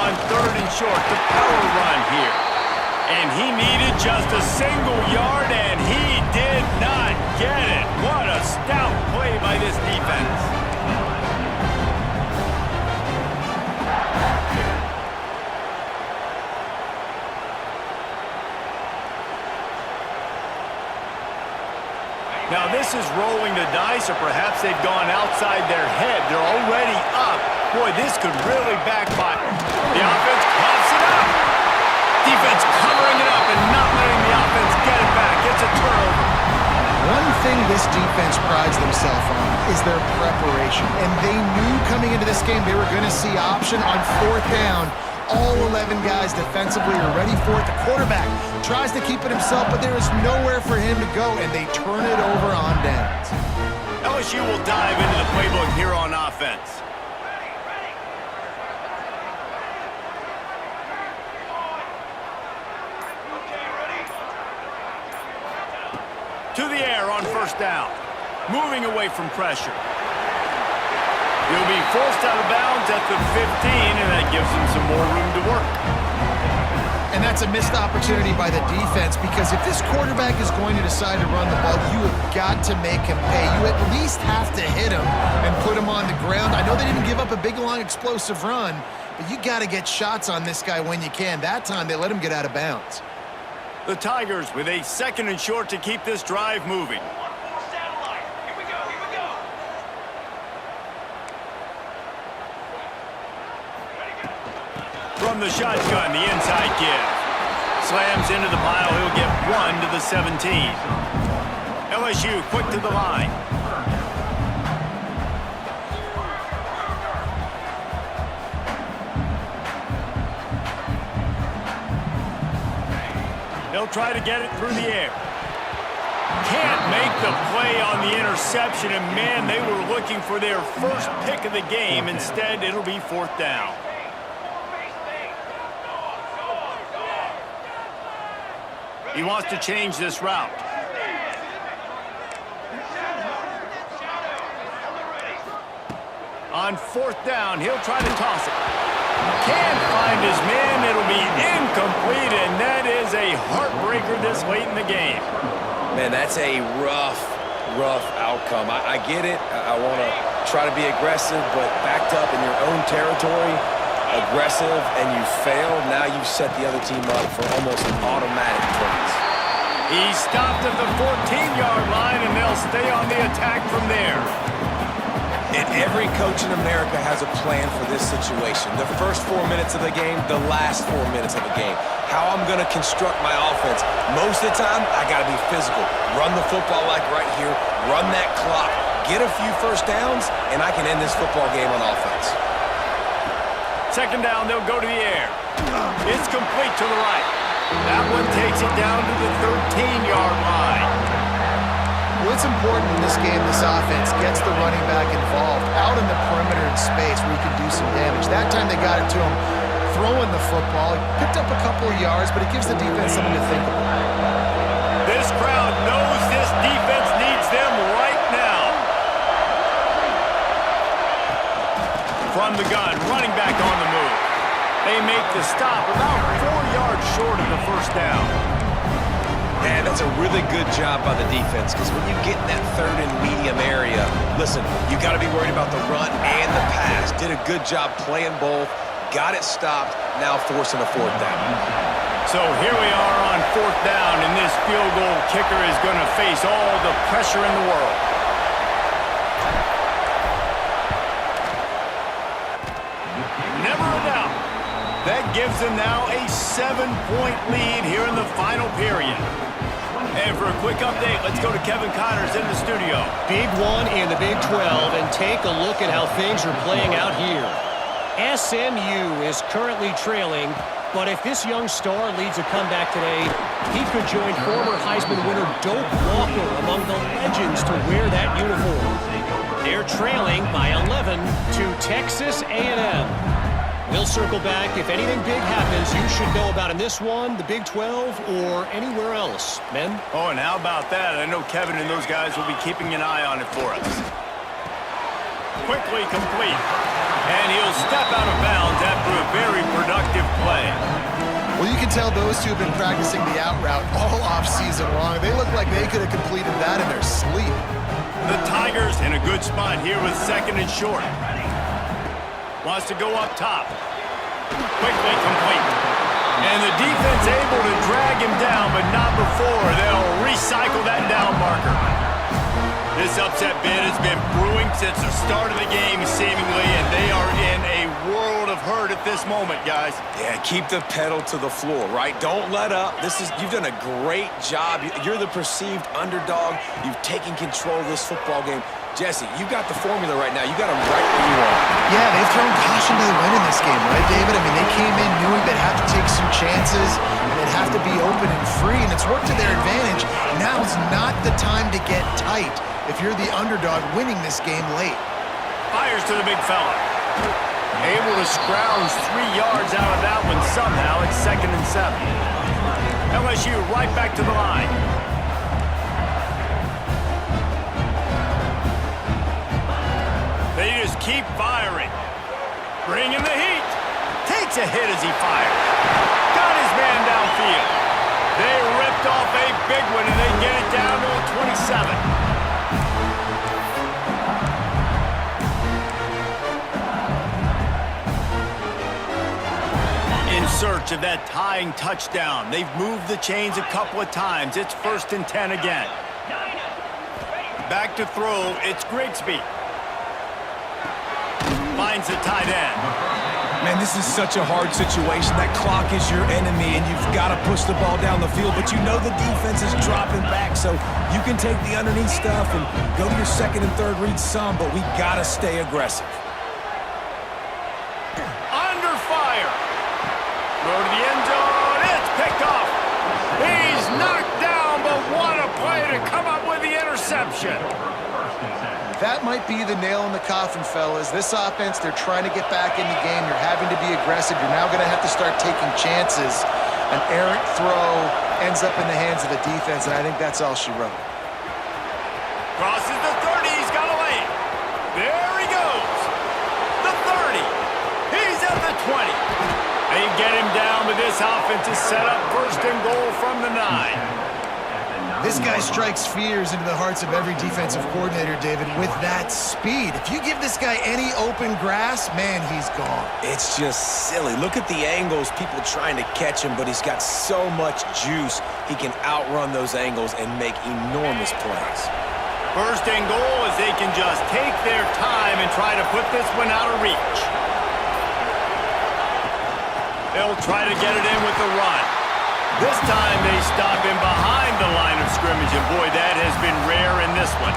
On third and short, the power run here. And he needed just a single yard, and he did not get it. What a stout play by this defense. Now this is rolling the dice, or perhaps they've gone outside their head. They're already up. Boy, this could really backfire. The offense coughs it up. Defense covering it up and not letting the offense get it back. It's a turnover. One thing this defense prides themselves on is their preparation. And they knew coming into this game they were going to see option on fourth down. All 11 guys defensively are ready for it. The quarterback tries to keep it himself, but there is nowhere for him to go, and they turn it over on downs. LSU will dive into the playbook here on offense. To the air on first down. Moving away from pressure. He'll be forced out of bounds at the 15, and that gives him some more room to work. And that's a missed opportunity by the defense, because if this quarterback is going to decide to run the ball, you have got to make him pay. You at least have to hit him and put him on the ground. I know they didn't give up a big, long, explosive run, but you got to get shots on this guy when you can. That time, they let him get out of bounds. The Tigers with a second and short to keep this drive moving. From the shotgun, the inside give. Slams into the pile. He'll get 1 to the 17. LSU quick to the line. They'll try to get it through the air. Can't make the play on the interception, and man, they were looking for their first pick of the game. Instead, it'll be fourth down. He wants to change this route. On fourth down, he'll try to toss it. Can't find his man. It'll be incomplete, and that is a heartbreaker this late in the game. Man, that's a rough outcome. I get it. I want to try to be aggressive, but backed up in your own territory, aggressive, and you fail. Now you've set the other team up for almost an automatic points. He stopped at the 14-yard line, and they'll stay on the attack from there. And every coach in America has a plan for this situation. The first 4 minutes of the game, the last 4 minutes of the game. How I'm going to construct my offense. Most of the time, I got to be physical. Run the football like right here. Run that clock. get a few first downs, and I can end this football game on offense. Second down, they'll go to the air. It's complete to the right. That one takes it down to the 13-yard line. Well, it's important in this game this offense gets the running back involved out in the perimeter in space where he can do some damage. That time they got it to him throwing the football. He picked up a couple of yards, but it gives the defense something to think about. This crowd knows this defense needs them right now. From the gun, running back on the move. They make the stop about 4 yards short of the first down. Man, that's a really good job by the defense because when you get in that third and medium area, listen, you got to be worried about the run and the pass. Did a good job playing both, got it stopped, now forcing a fourth down. So here we are on fourth down, and this field goal kicker is going to face all the pressure in the world. Never a doubt. That gives them now a 7-point lead here in the final period. And for a quick update, let's go to Kevin Connors in the studio. Big one in the Big 12, and take a look at how things are playing out here. SMU is currently trailing, but if this young star leads a comeback today, he could join former Heisman winner Doak Walker among the legends to wear that uniform. They're trailing by 11 to Texas A&M. We'll circle back. If anything big happens, you should know about in this one, the Big 12, or anywhere else. Men? Oh, and how about that? I know Kevin and those guys will be keeping an eye on it for us. Quickly complete. And he'll step out of bounds after a very productive play. Well, you can tell those two have been practicing the out route all offseason long. They look like they could have completed that in their sleep. The Tigers in a good spot here with second and short. Wants to go up top. Quickly complete. And the defense able to drag him down, but not before they'll recycle that down marker. This upset bid has been brewing since the start of the game, seemingly, and they are in a world of hurt at this moment, guys. Yeah, keep the pedal to the floor, right? Don't let up. You've done a great job. You're the perceived underdog. You've taken control of this football game. Jesse, you got the formula right now. You got them right where you are. Yeah, they've thrown caution to the wind in this game, right, David? I mean, they came in knowing they'd have to take some chances, and they'd have to be open and free, and it's worked to their advantage. Now's not the time to get tight if you're the underdog winning this game late. Fires to the big fella. Able to scrounge 3 yards out of that one somehow. It's 2nd and 7. LSU right back to the line. They just keep firing. Bringing the heat. Takes a hit as he fires. Got his man downfield. They ripped off a big one, and they get it down to a 27. In search of that tying touchdown. They've moved the chains a couple of times. It's 1st and 10 again. Back to throw. It's Grigsby. Finds the tight end. Man, this is such a hard situation. That clock is your enemy, and you've got to push the ball down the field, but you know the defense is dropping back, so you can take the underneath stuff and go to your second and third read some, but we got to stay aggressive. Under fire. Go to the end zone. It's picked off. He's knocked down, but what a play to come up with the interception. That might be the nail in the coffin, fellas. This offense, they're trying to get back in the game. You're having to be aggressive. You're now going to have to start taking chances. An errant throw ends up in the hands of the defense, and I think that's all she wrote. Crosses the 30. He's got a lane. There he goes. The 30. He's at the 20. They get him down, but this offense is set up 1st and goal from the 9. This guy strikes fears into the hearts of every defensive coordinator, David, with that speed. If you give this guy any open grass, man, he's gone. It's just silly. Look at the angles, people trying to catch him, but he's got so much juice. He can outrun those angles and make enormous plays. 1st and goal as they can just take their time and try to put this one out of reach. They'll try to get it in with the run. This time they stop him behind the line of scrimmage, and boy, that has been rare in this one.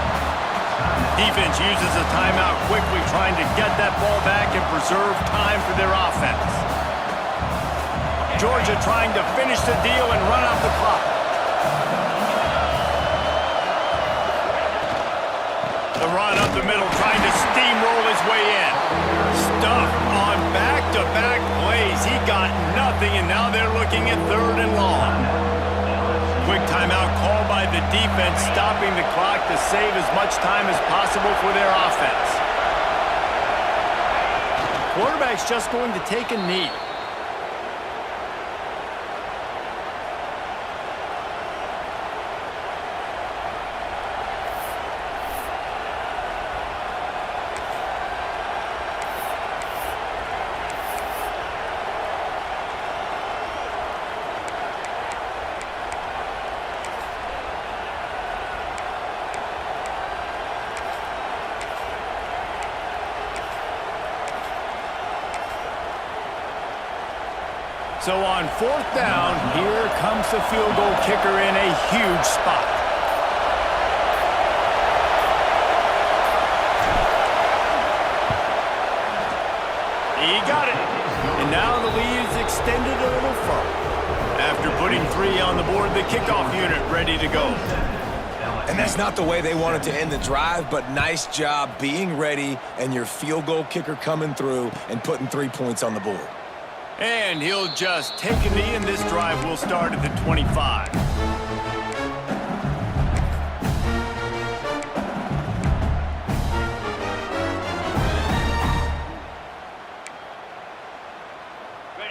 Defense uses a timeout quickly, trying to get that ball back and preserve time for their offense. Georgia trying to finish the deal and run out the clock. The run up the middle, trying to steamroll his way in. Stuffed on back-to-back plays. He got nothing, and now they're looking at 3rd and long. Quick timeout called by the defense, stopping the clock to save as much time as possible for their offense. Quarterback's just going to take a knee. So on 4th down, here comes the field goal kicker in a huge spot. He got it. And now the lead is extended a little further. After putting 3 on the board, the kickoff unit ready to go. And that's not the way they wanted to end the drive, but nice job being ready and your field goal kicker coming through and putting 3 points on the board. And he'll just take a knee, and this drive will start at the 25.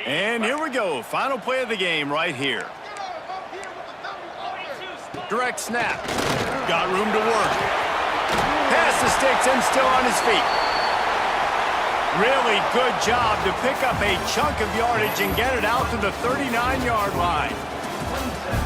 And here we go. Final play of the game right here. Direct snap. Got room to work. Pass the sticks and still on his feet. Really good job to pick up a chunk of yardage and get it out to the 39-yard line.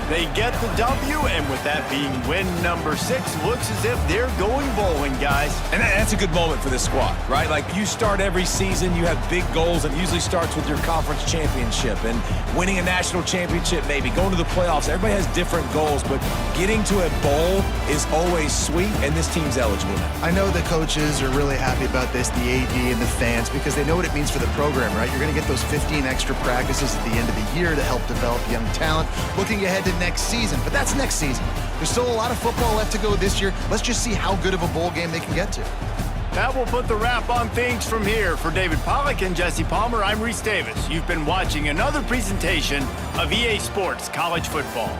They get the W, and with that being win number 6, looks as if they're going bowling, guys. And that's a good moment for this squad, right? Like, you start every season, you have big goals, and it usually starts with your conference championship and winning a national championship, maybe going to the playoffs. Everybody has different goals, but getting to a bowl is always sweet, and this team's eligible now. I know the coaches are really happy about this, the AD and the fans, because they know what it means for the program, right? You're going to get those 15 extra practices at the end of the year to help develop young talent. Looking ahead to next season, but that's next season. There's still a lot of football left to go this year. Let's just see how good of a bowl game they can get to. That will put the wrap on things from here. For David Pollack and Jesse Palmer, I'm Reese Davis. You've been watching another presentation of EA Sports College Football.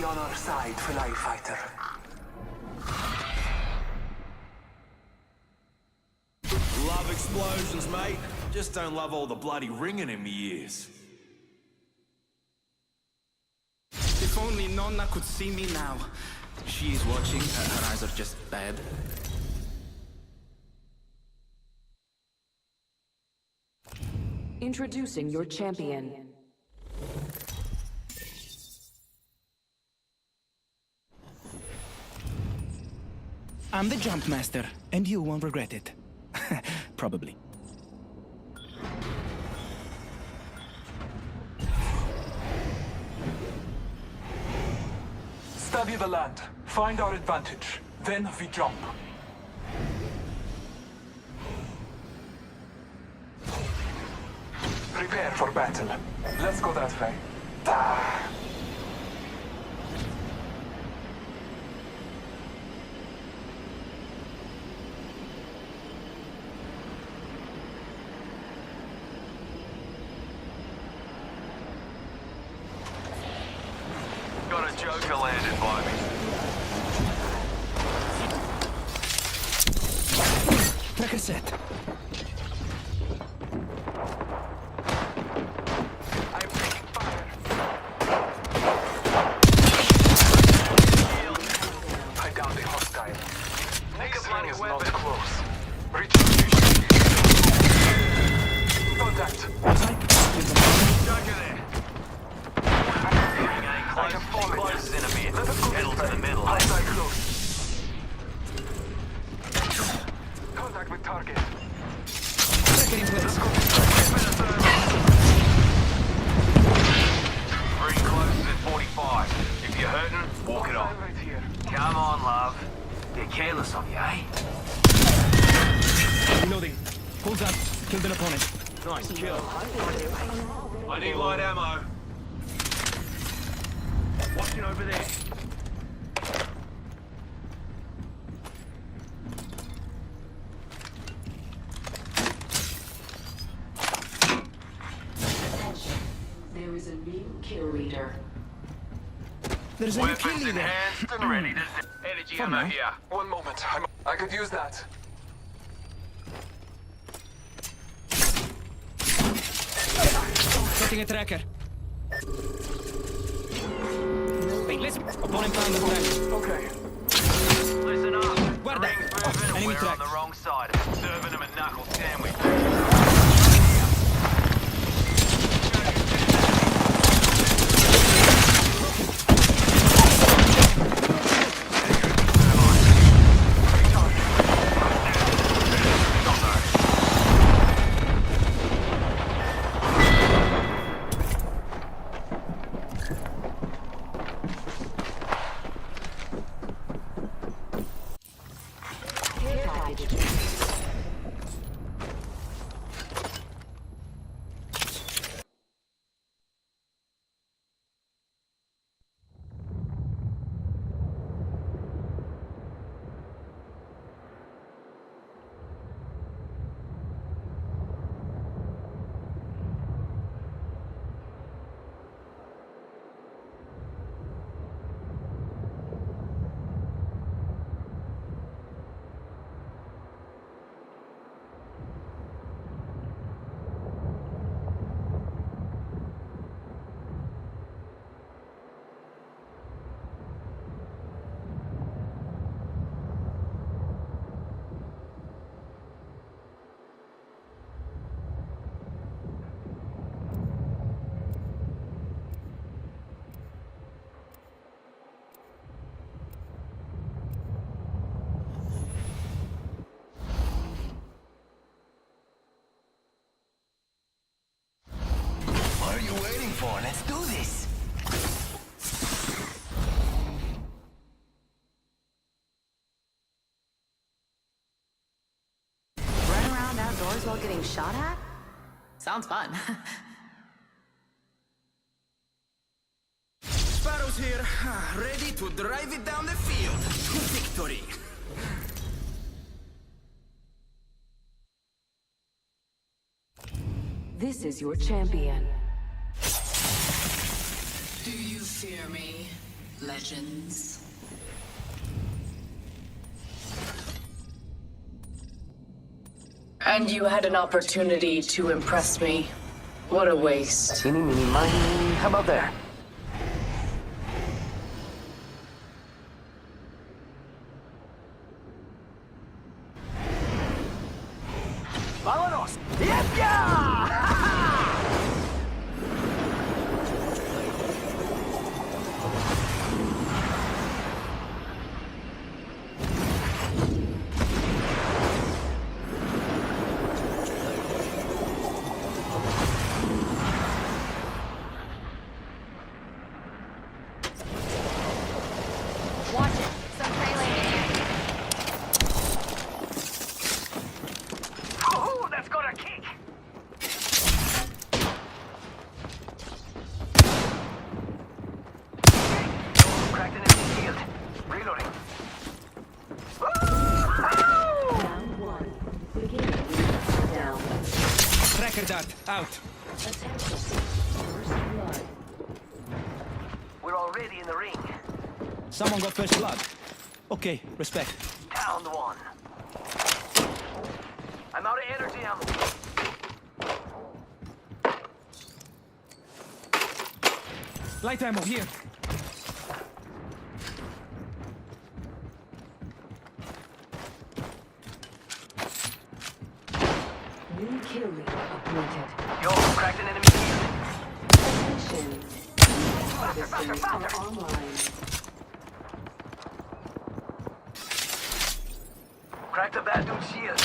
be on our side, fly fighter. Love explosions, mate. Just don't love all the bloody ringing in me ears. If only Nonna could see me now. She is watching. Her eyes are just bad. Introducing your champion. I'm the jump master, and you won't regret it. Probably. Study the land. Find our advantage. Then we jump. Prepare for battle. Let's go that way. Got a joker landed by me. Tracker set. I'm taking fire. I downed a hostile. Make a bloody Is weapon. not close. Recharge your shield. Contact. Joker there. I have fallen. Close in a bit. Let us go Pedal this to way. the middle. Hostile close. Contact with target. Tracker in place. Bring close at 45. If you're hurting, walk it off. Hostile right here. Come on, love. Get careless of you, eh? Reloading. Pulls up. Killed an opponent. Nice kill. I need light ammo. Watching over there. There is a new kill leader. There's a new kill Weapons leader. enhanced and ready to zip. Energy ammo now. here. One moment. I could use that. Setting a tracker. Wait, listen. Opponent found the tracker. Okay. Listen up. Guarda. Ring's moving and Enemy we're on track. the wrong side. Serving them a knuckle sandwich. Care package. What are you waiting for? Let's do this. Run around outdoors while getting shot at? Sounds fun. Sparrow's here, ready to drive it down the field to victory. This is your champion. Do you fear me? Legends. And you had an opportunity to impress me. What a waste. Teeny, meeny, miny. How about there? ¡Vámonos! Watch it. Some trailing. Oh, that's got a kick! Cracked an empty shield. Reloading. Round one. Beginning countdown. Tracker dart, out. Attention. First blood. We're already in the ring. Someone got first blood. Okay, respect. Down one. I'm out of energy ammo. Light ammo, here. New kill leader appointed. Yo, cracked an enemy shield. Attention. Harvesters are online. Cracked a bad dude's shield.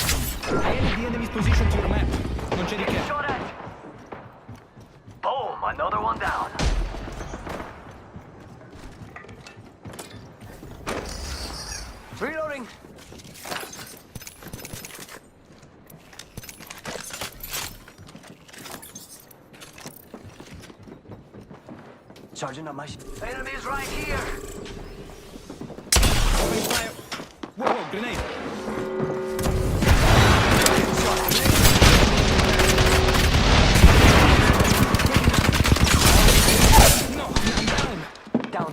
I added the enemy's position to your map. Non c'è di Getting che. shot at. Boom, another one down. Reloading. Charging up my enemies right here. Open fire. Whoa, whoa, grenade. No, I'm down. Down.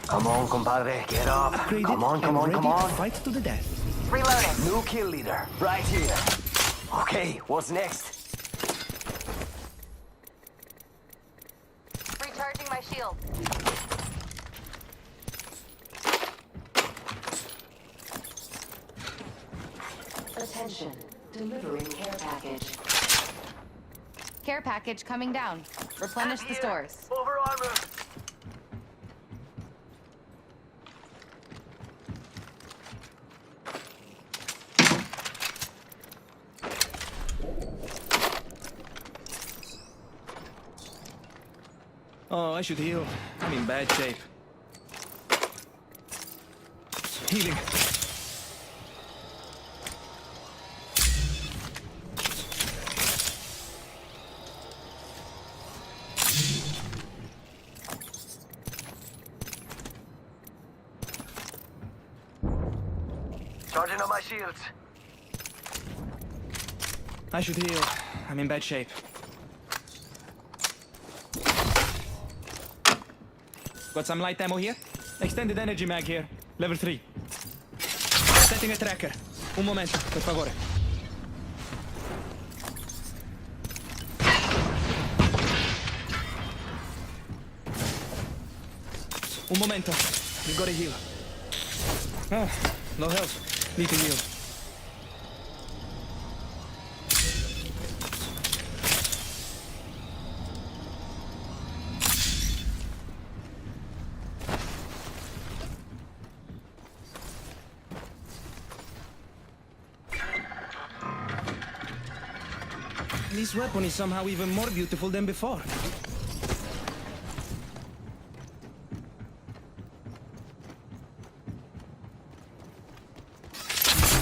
Come on, compadre, get up. Upgraded Come on, come and on, ready come on. to fight to the death. Reloading. New kill leader, right here. Okay, what's next? Recharging my shield. Attention. Delivering care package. Care package coming down. Replenish the stores. Over armor. Oh, I should heal. I'm in bad shape. Healing. Charging up my shields. I should heal. I'm in bad shape. Got some light ammo here? Extended energy mag here. Level 3. Setting a tracker. Un momento, per favore. Un momento. You gotta heal. Ah, no health. Need to heal. This weapon is somehow even more beautiful than before.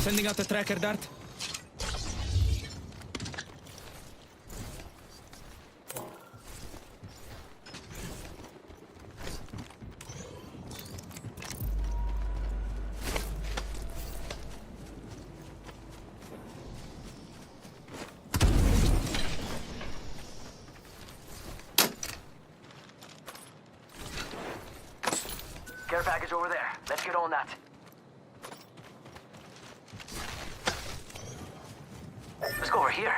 Sending out a tracker dart. Care package over there. Let's get on that. Let's go over here.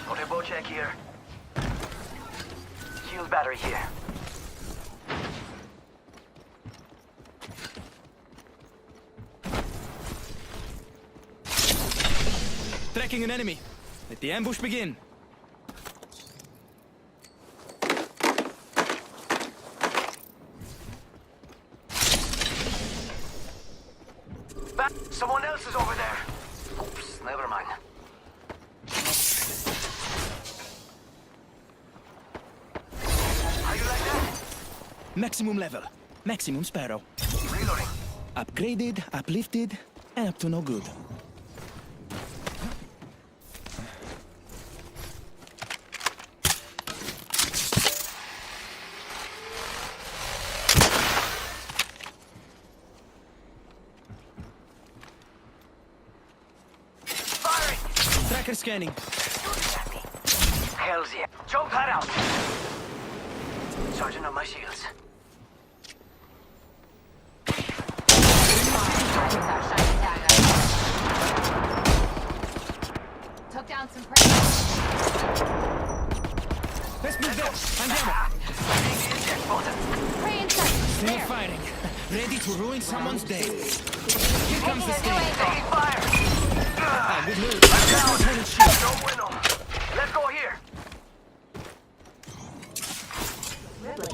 Okay, bow check here. Shield battery here. Tracking an enemy. Let the ambush begin. Someone else is over there. Oops, never mind. How you like that? Maximum level. Maximum Sparrow. Reloading. Upgraded, uplifted, and up to no good. Tracker scanning. Hells yeah. Jump that out. Charging up my shields. Took down some prey. Let's move there. I'm down. Prey in sight. Still There. fighting. Ready to ruin someone's day. Here comes the sting. Taking fire. Ah, good news. No bueno. Let's go here.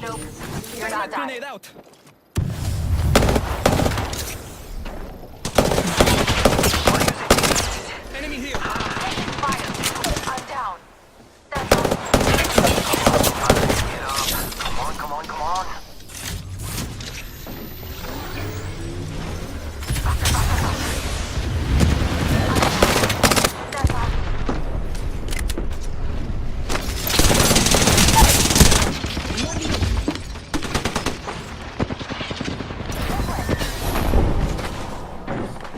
Nope. You're not done. Grenade out. Enemy here. Fire. I'm down. That's Get up. Come on, come on, come on.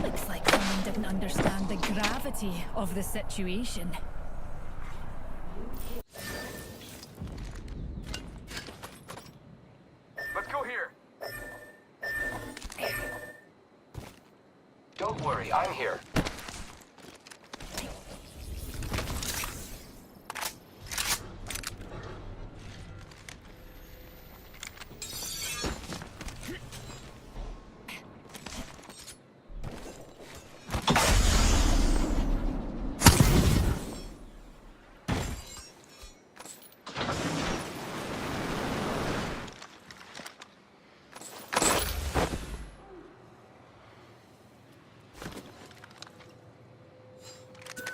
Looks like someone didn't understand the gravity of the situation. Let's go here. Don't worry, I'm here.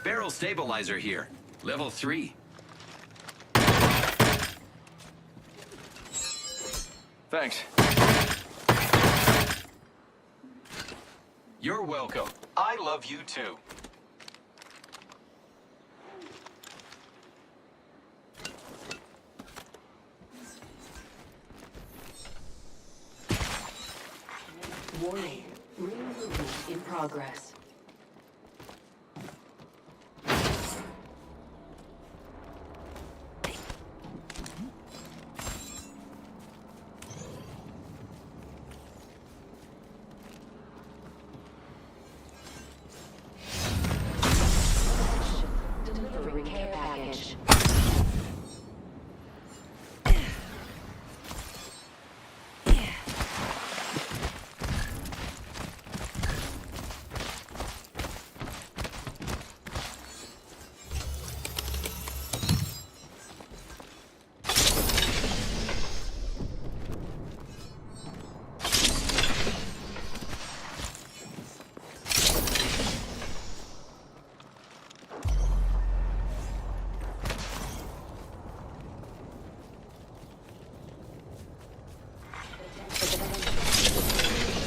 Barrel stabilizer here. Level 3. Thanks. You're welcome. I love you too. Warning. Ring movement in progress. Delivering care package.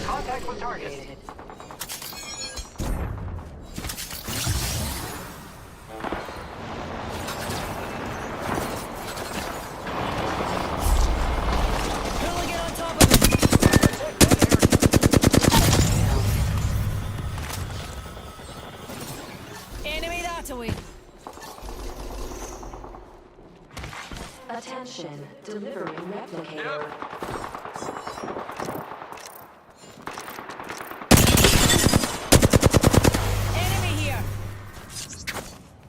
Contact with target. Enemy here.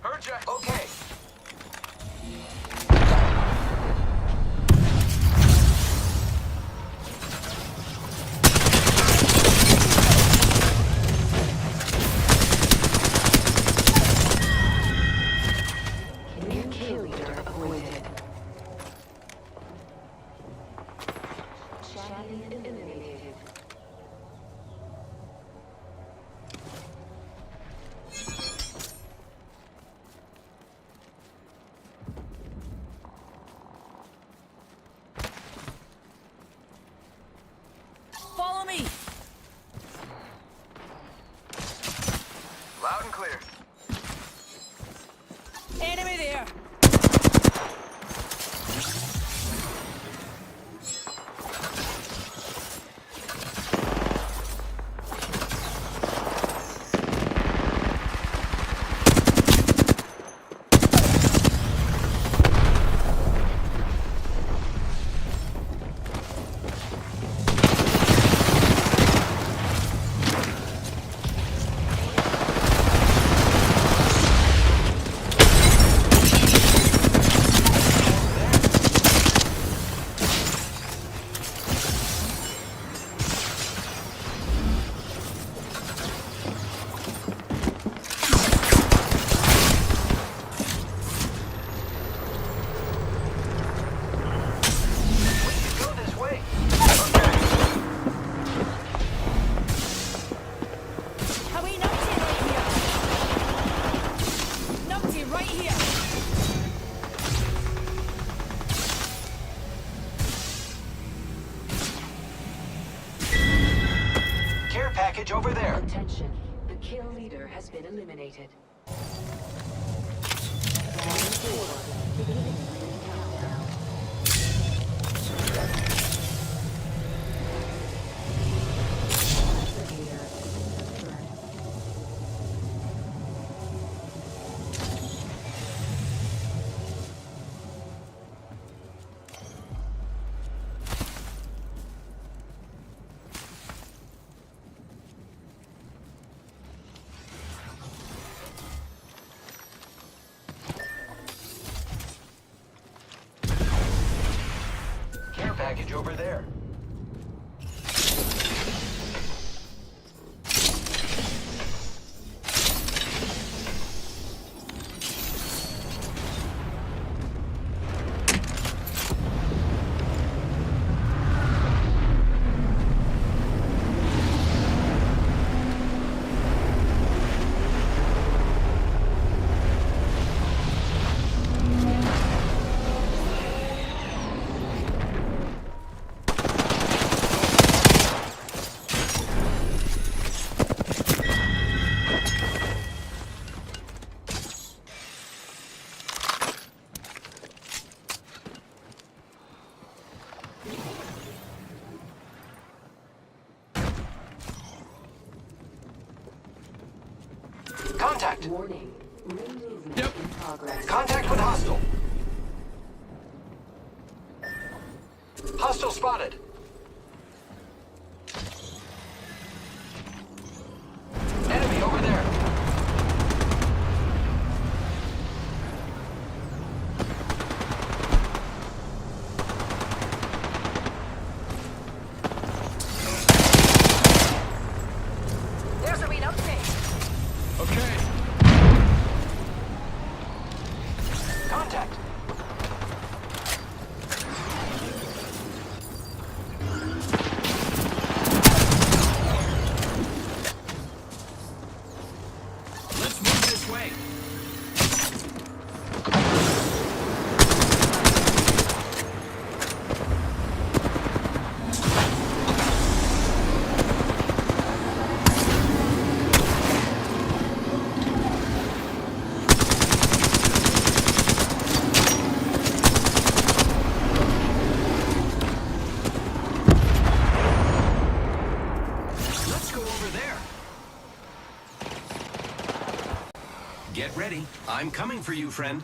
Heard ya. Okay. Follow me. Loud and clear. Enemy there. Go this way. Are we Numpty right here? Numpty right here. Care package over there. Attention. The kill leader has been eliminated. Care package over there. Contact. Warning. Yep. In progress. Contact with hostile. Hostile spotted. Enemy over there. There's a read update. Okay. Contact. Let's move this way. Let's go over there. Get ready. I'm coming for you, friend.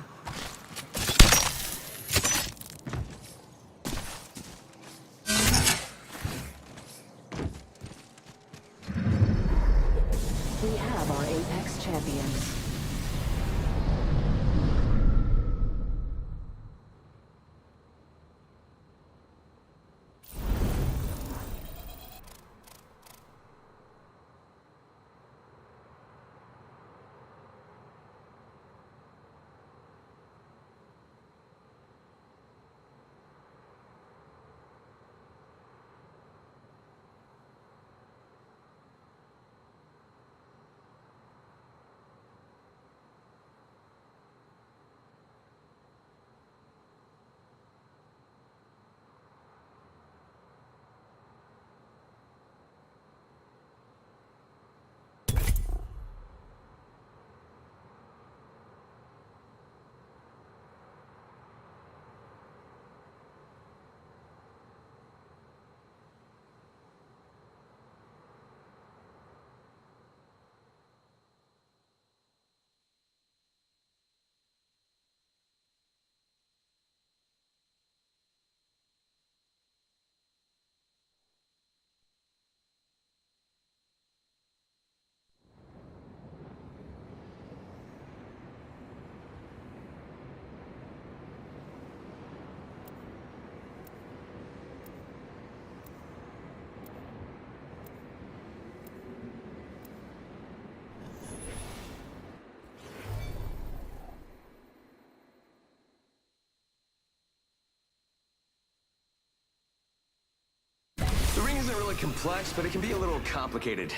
isn't really complex, but it can be a little complicated.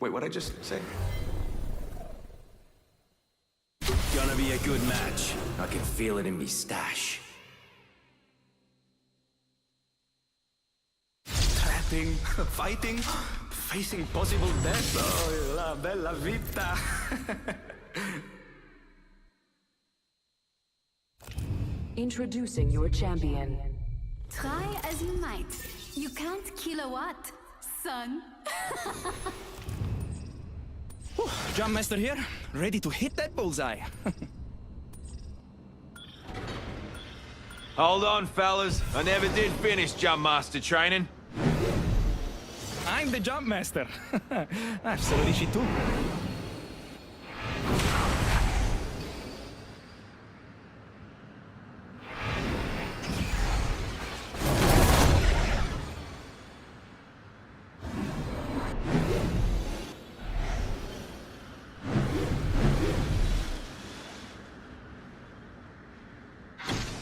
Wait, what'd I just say? Gonna be a good match. I can feel it in me stash. Trapping, fighting, facing possible death. Oh, la bella vita. Introducing your champion. Try as you might. You can't kill a what, son? Jump Master here, ready to hit that bullseye. Hold on, fellas. I never did finish Jump Master training. I'm the Jump Master. So Rishi too.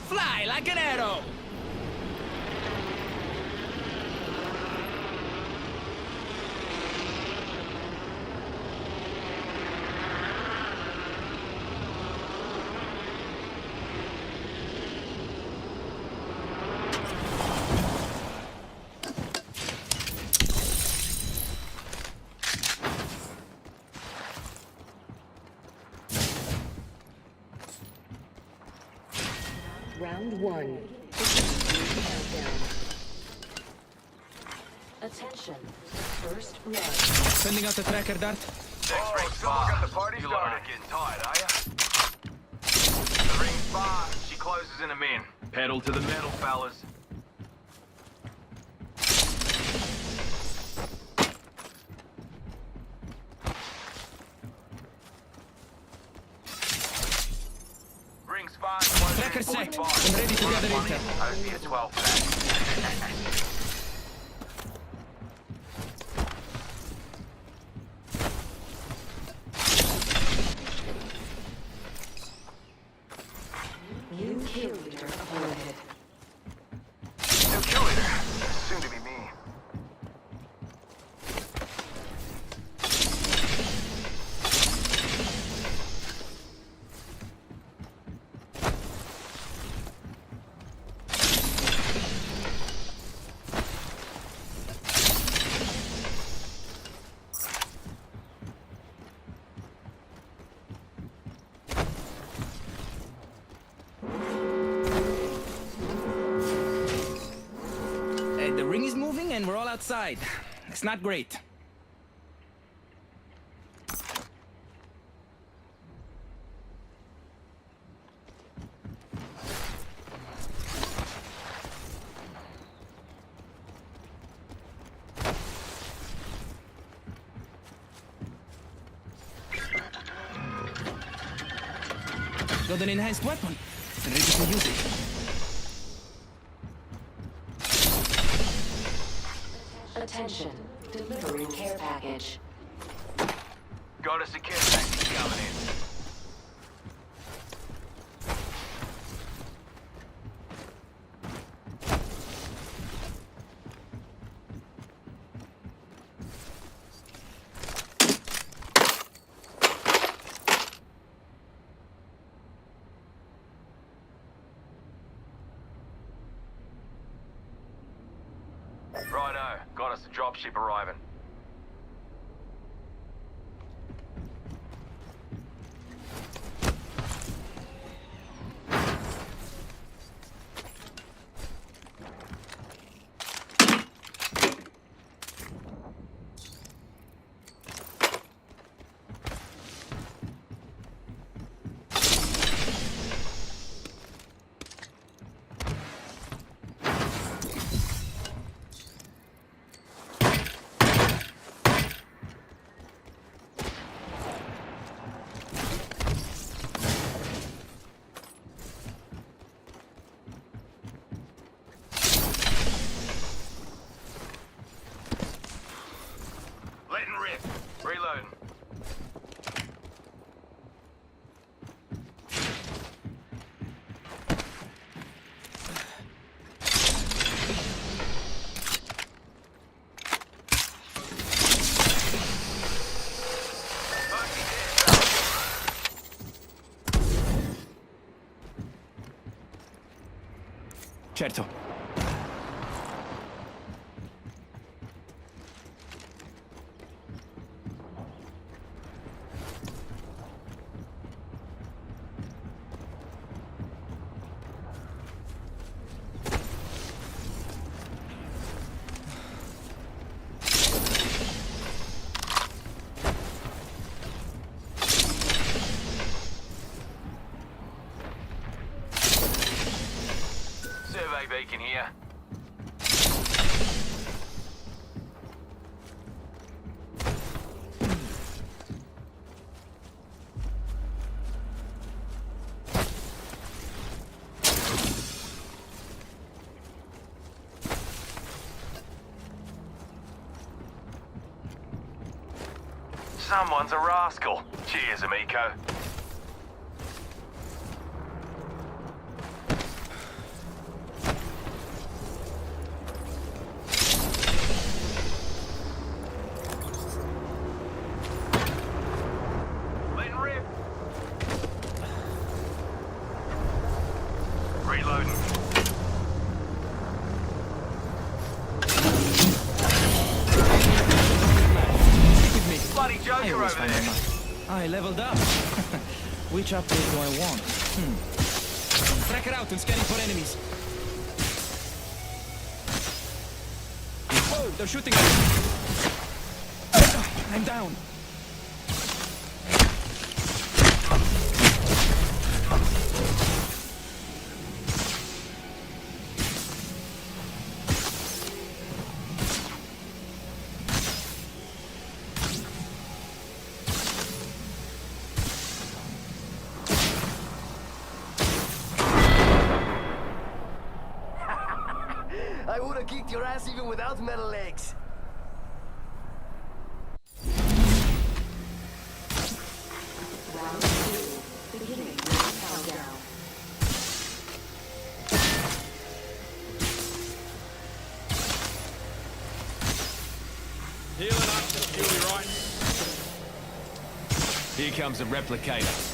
Fly like an arrow! Round one. Countdown. Attention. First blood. Sending out the tracker dart. Next ring spot. Got the party started. You're getting tired, are ya? The ring spot. She closes in a min. Pedal to the metal, fellas. Ring spot. Tracker set. I'm ready to gather intel. I just need a 12 pack. New kill leader appointed. New kill leader. Soon to be me. The ring is moving and we're all outside. It's not great. Got an enhanced weapon. Ready to use it. Attention. Delivering care package. Got a secure package coming in. Righto, got us a dropship arriving. Certo. Survey beacon here. Someone's a rascal. Cheers, amico. Letting rip. Reloading. Bloody Joker over there. I leveled up. Which update do I want? Tracker out and scanning for enemies. Oh, they're shooting at me. I'm down. I would have kicked your ass even without metal legs. Round 2. Beginning countdown. Healing up, you'll be right. Here comes a replicator.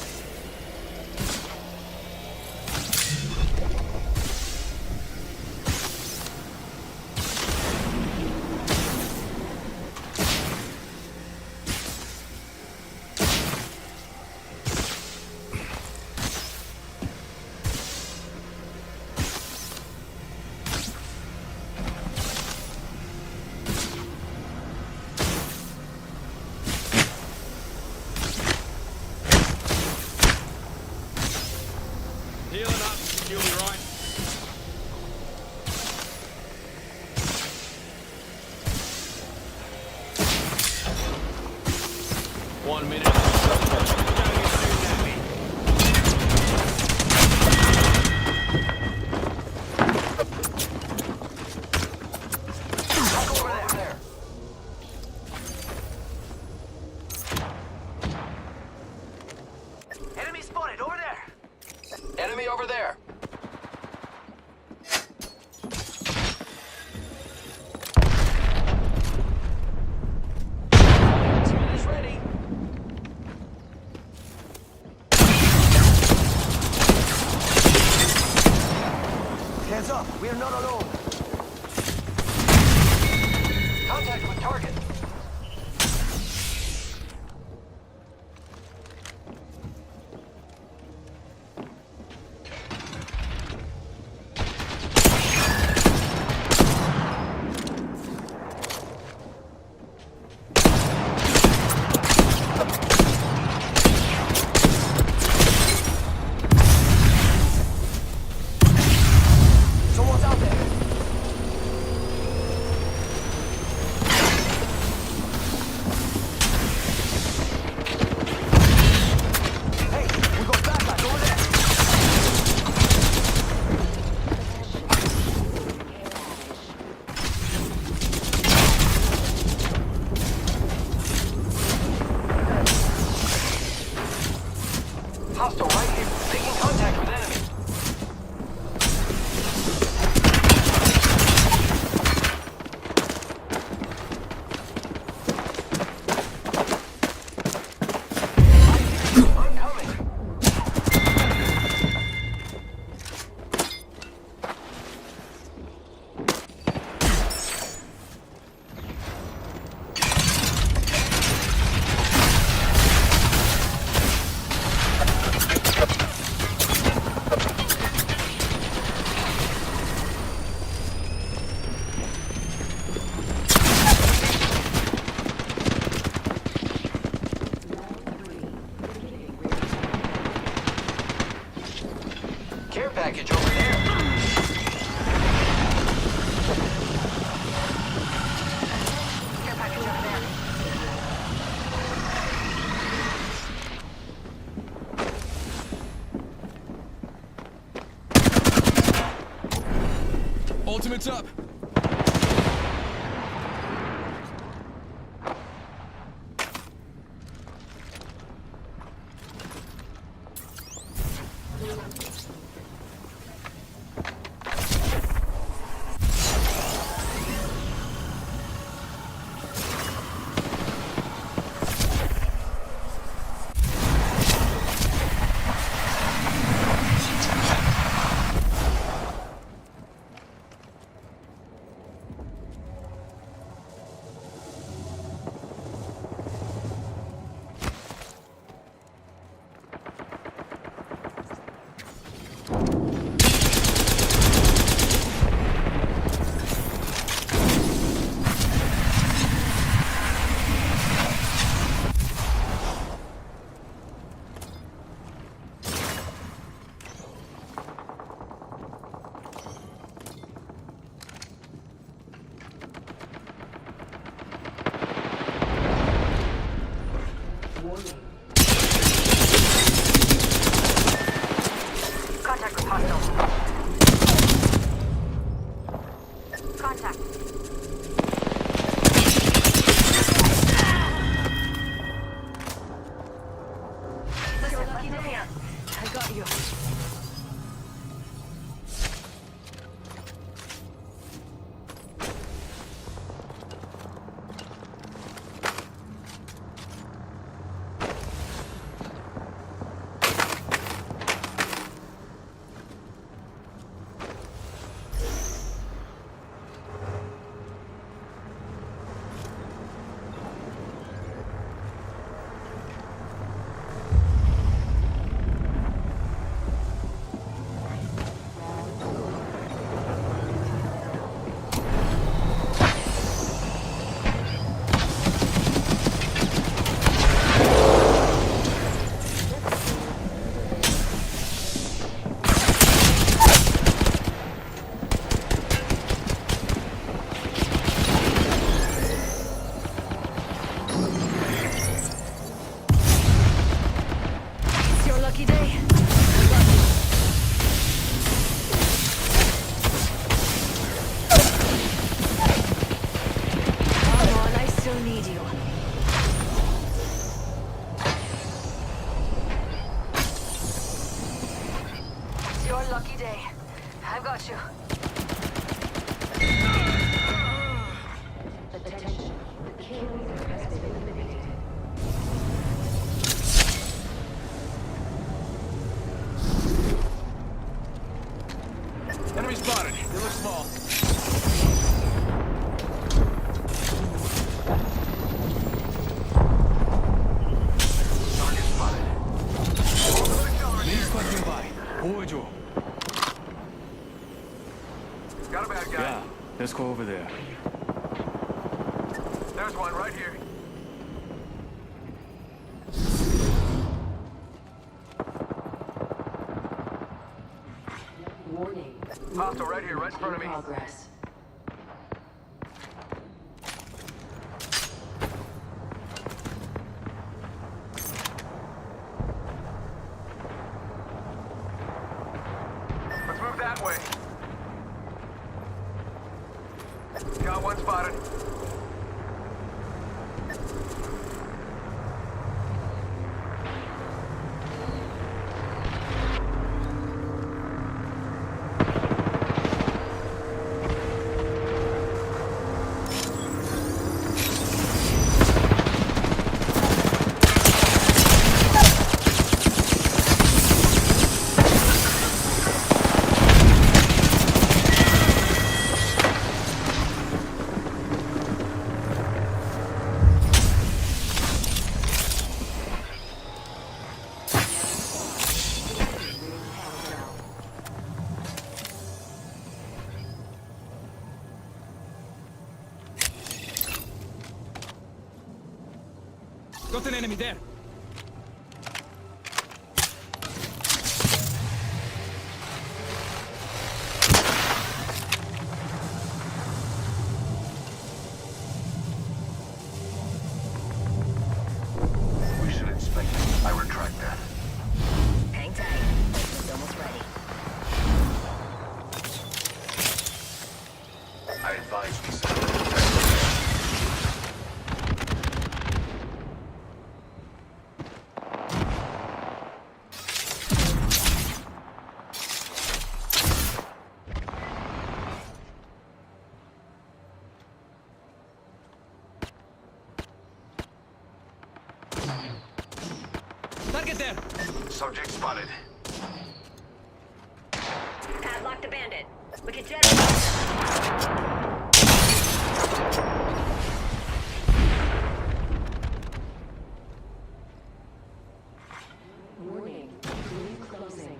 Healing up, you'll be right. One minute. Enemy spotted over there. Enemy over there. Finish ready. package over there. Care package over there. Ultimate's up. Contact with hostile. Contact. Listen, lucky day. I got you. Lucky day. I've got you. Attention. The kill leader has been eliminated. Enemy spotted. They look small. Target spotted. Main squad nearby. Forward you. Got a bad guy. Yeah, let's go over there. There's one right here. Warning. Hostile right here, right in front of me. Progress. Let's move that way. Got one spotted. Got an enemy there. I advise we settle it. Target there! Subject spotted. Padlock the bandit. We can jet. Warning. Room closing.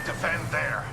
Defend there.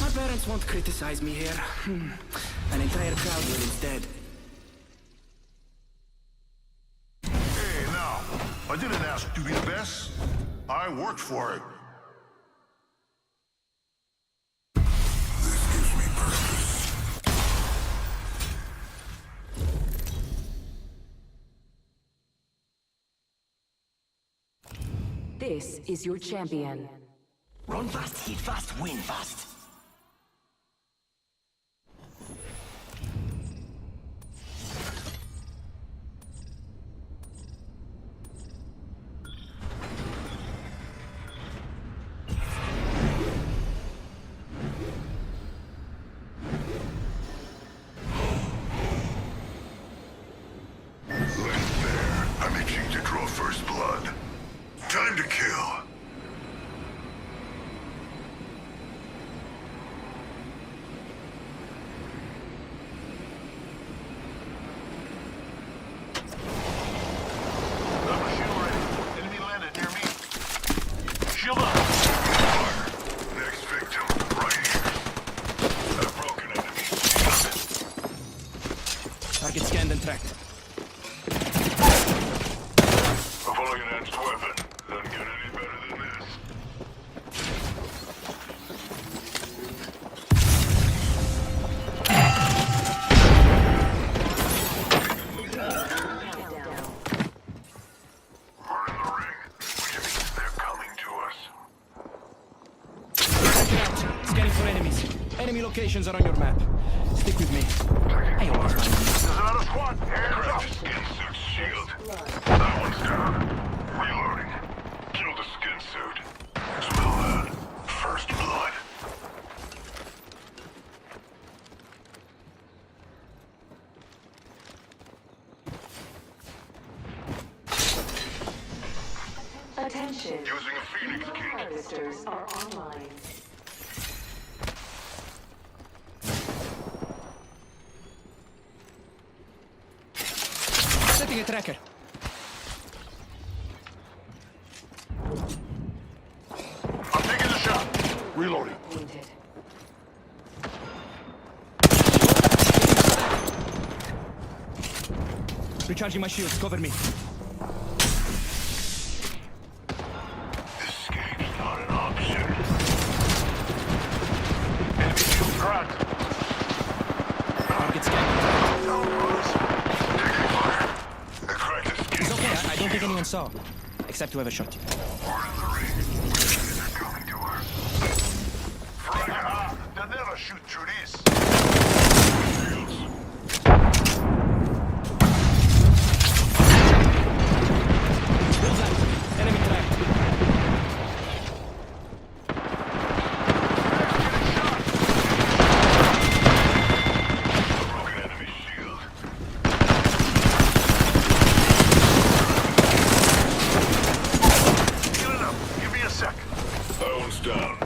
My parents won't criticize me here. An entire crowd will instead. Hey, now, I didn't ask to be the best. I worked for it. This gives me purpose. This is your champion. Run fast, hit fast, win fast. Target scanned and tracked. A fully enhanced weapon. Doesn't get any better than this. We're in the ring, which means they're coming to us. Check it out. Scanning for enemies. Enemy locations are on your map. Stick with me. I always find them. There's another squad. Hands up. Skin suit shield. That one's down. Reloading. Kill the skin suit. Smell that. First blood. Attention. Using a Phoenix kit. Harvesters are online. Setting a tracker. I'm taking the shot. Reloading. Wounded. Recharging my shields. Cover me. Escape's not an option. Enemy shield cracked. Target scanned. No, brothers. Taking fire. The crack is skin. It's okay. I don't think anyone saw. Except whoever shot you. We're in the ring. They're coming to us. Frag. They'll never shoot through this. Shields. Bullseye. Enemy tracked. Broken enemy shield. Healing up. Give me a sec. That one's down.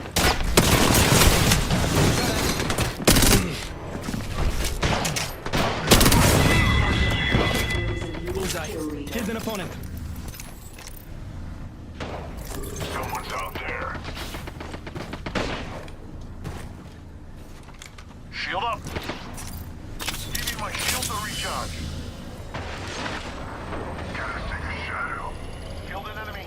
Bullseye. Killed an opponent. Someone's out there. Shield up. Give me my shield to recharge. Casting a shadow. Killed an enemy.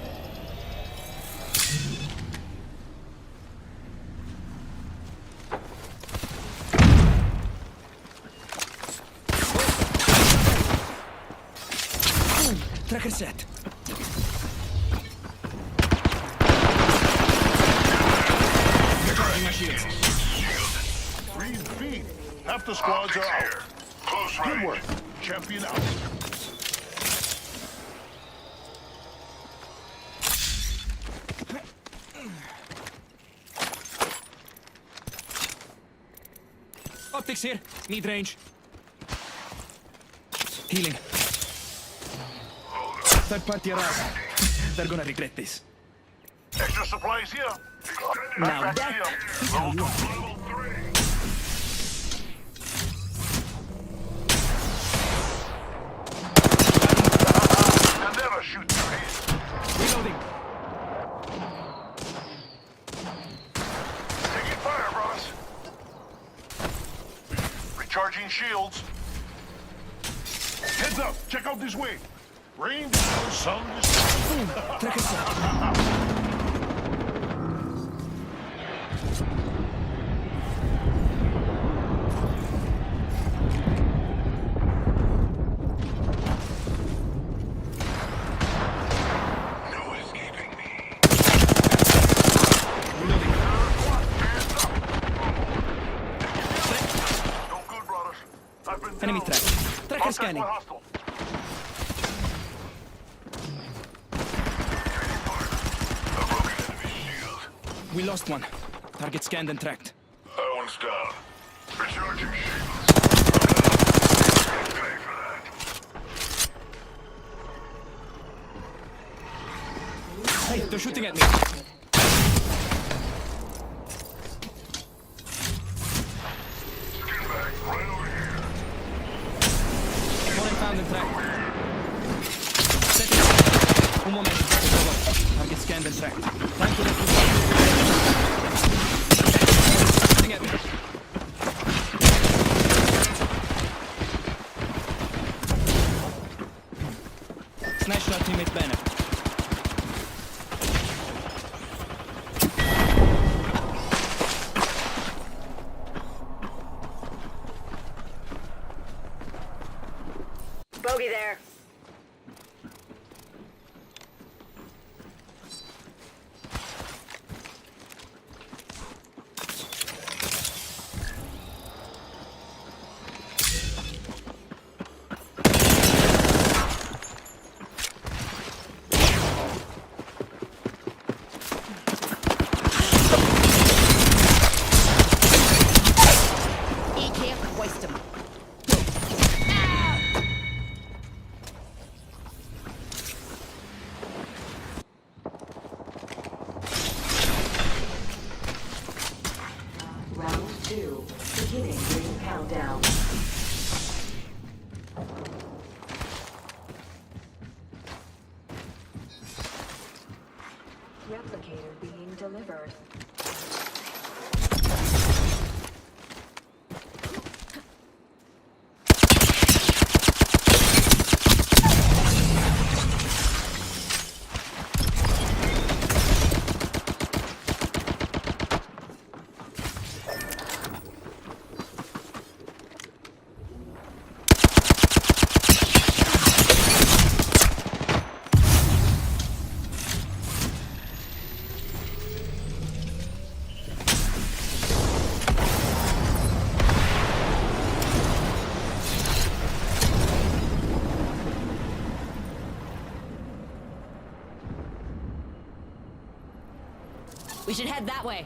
Tracker set. Recharging my shields. Green feet. Half the squads are out. Close range. Good work. Champion out. Optics here. Mid-range. Healing. Third party arrived. They're gonna regret this. Extra supplies here. Now Backpack that here. is how you Level 3. They'll never shoot through these. Reloading. Taking fire, brothers. Recharging shields. Heads up. Check out this way. Rain down, sun descends. Tracker set. No escaping me. No good, brothers. I've been Enemy down. track. Tracker Contact scanning. with hostile. A broken enemy shield. We lost one. Target scanned and tracked. That one's down. Recharging shields. Pay for that. Hey, they're shooting at me. Skin bag right over here. One found and tracked. Setting. Un momento. Target scanned and tracked. Time to recruit. Shooting at me. Nice shot, teammate Banner. Bogey there. Round 2. Beginning ring countdown. Replicator being delivered. We should head that way.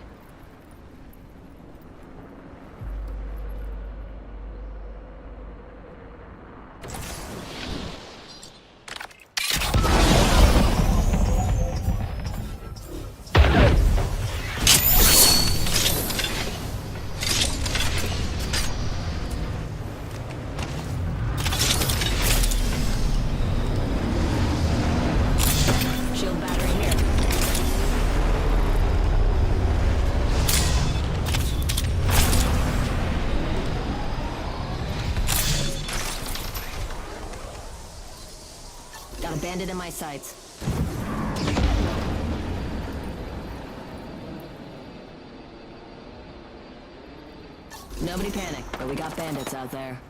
Shield battery here. Got a bandit in my sights. Nobody panic, but we got bandits out there.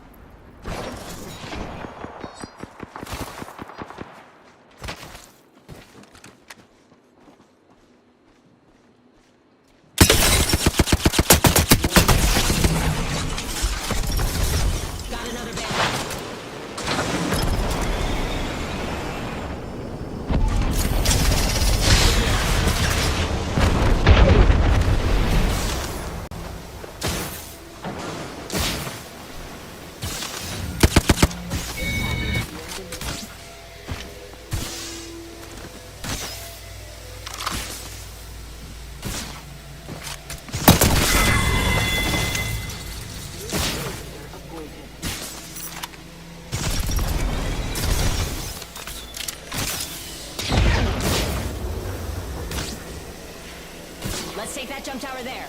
Got another bandit. Let's take that jump tower there.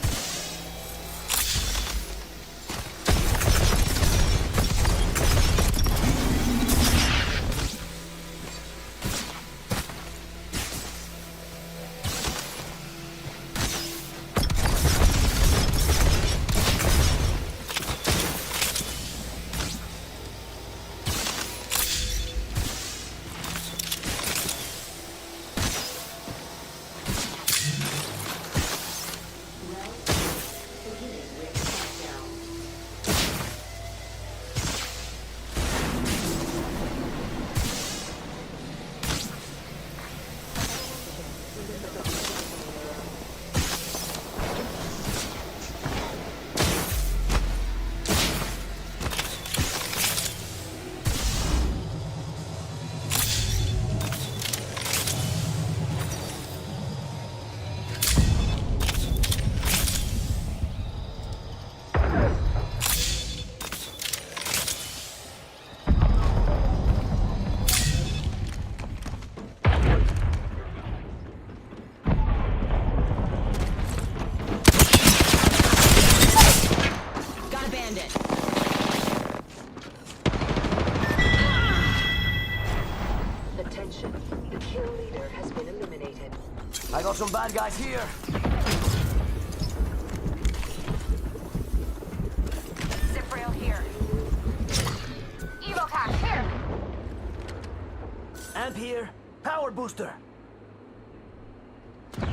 I got some bad guys here. Zip rail here. Evo cache here. Amp here. Power booster. There's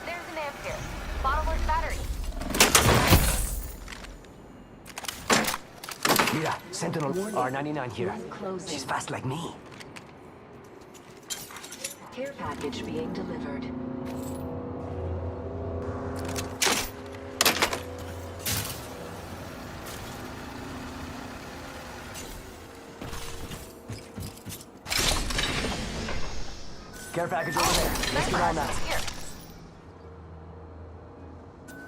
an amp here. Bottomless battery. Mira, Sentinel R99 here. She's fast like me. Care package being delivered. Care package over there. Let's get on that. Here.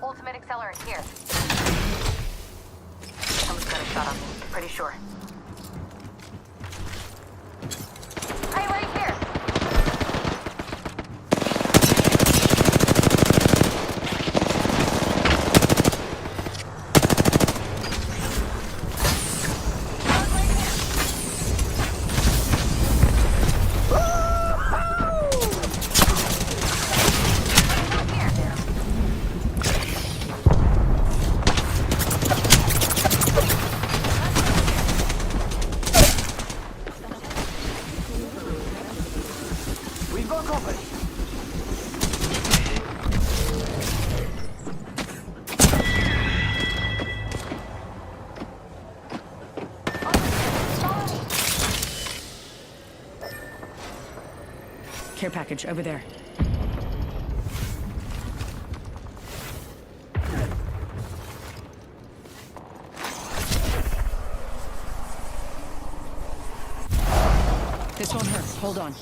Ultimate accelerant here. Someone's got a shot on me. Pretty sure. Hey, right here. We've got company. Care package over there. This won't hurt. Hold on.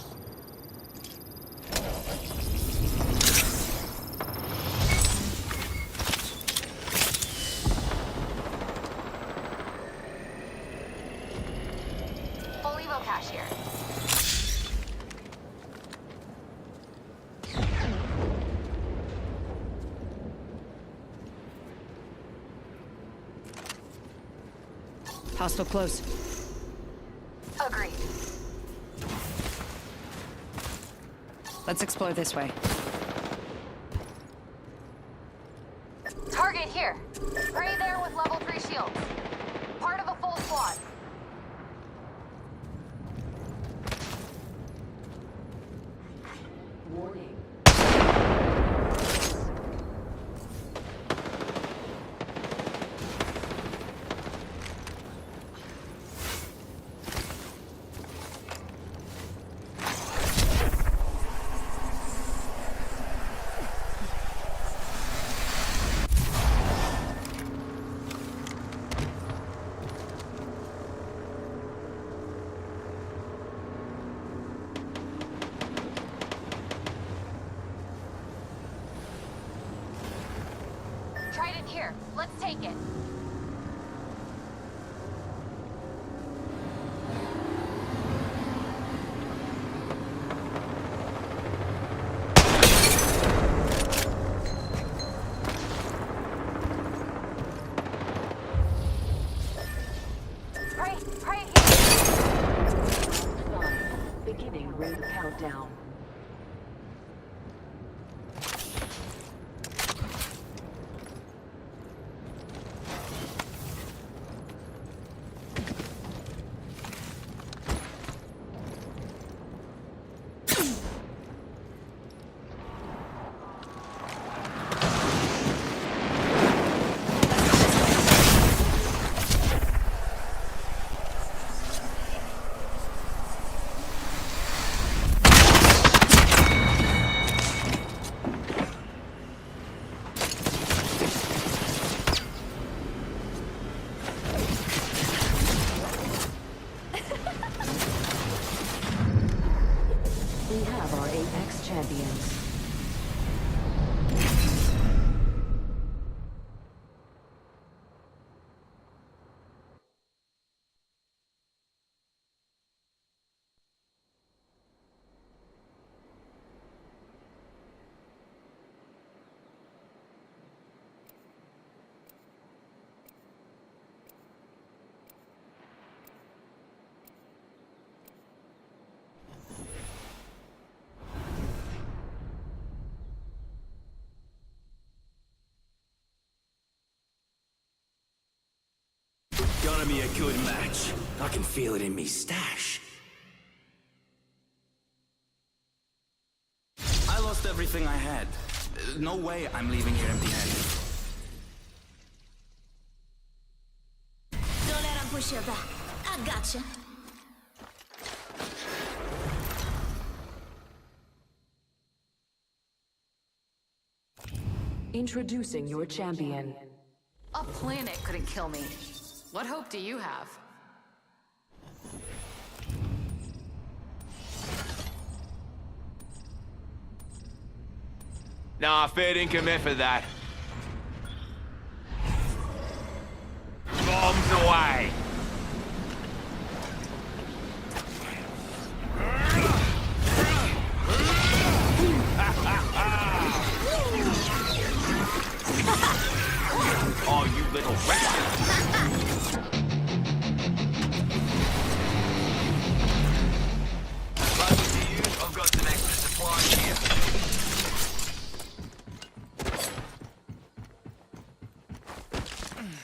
Full Evo cache here. Hostile close. Agreed. Let's explore this way. Target here. Gray there with level 3 shields. Part of a full squad. Warning. Trident here. Let's take it. Right here. Beginning ring countdown. gonna be a good match. I can feel it in me stash. I lost everything I had. No way I'm leaving here empty-handed. Don't let him push you back. I gotcha. Introducing your champion. A planet couldn't kill me. What hope do you have? Nah, fair dinkum for that. Bombs away! Oh, you little rat! Lucky to you, I've got some extra supplies here.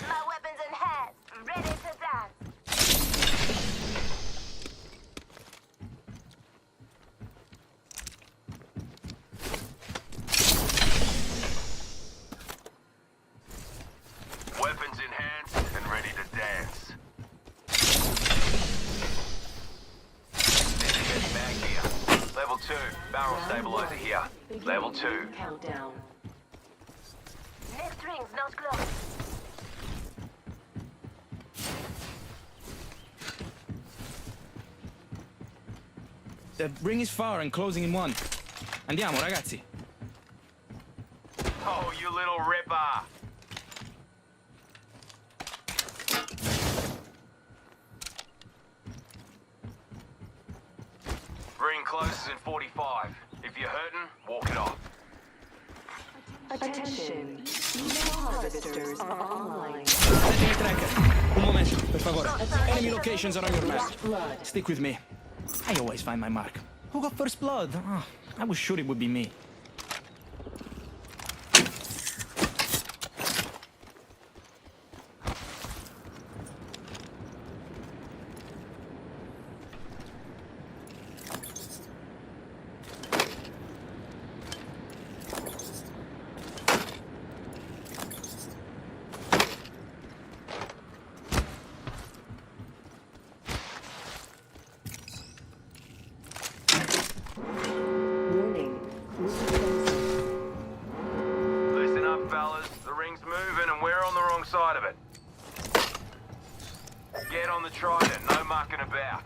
My weapons in hand, ready to dance. Weapons in hand and ready to dance. Heavy mag here. Level 2. Barrel stabilizer here. Level 2. Countdown. Next ring's not close. The ring is far and closing in 1. Andiamo, ragazzi. Oh, you little ripper! Ring closes in 45. If you're hurting, walk it off. Attention. Email harvesters are online. Setting a tracker. Un momento, per favore. Enemy locations are on your map. Stick with me. I always find my mark. Who got first blood? Oh, I was sure it would be me. Listen up, fellas. The ring's moving and we're on the wrong side of it. Get on the trident, no mucking about.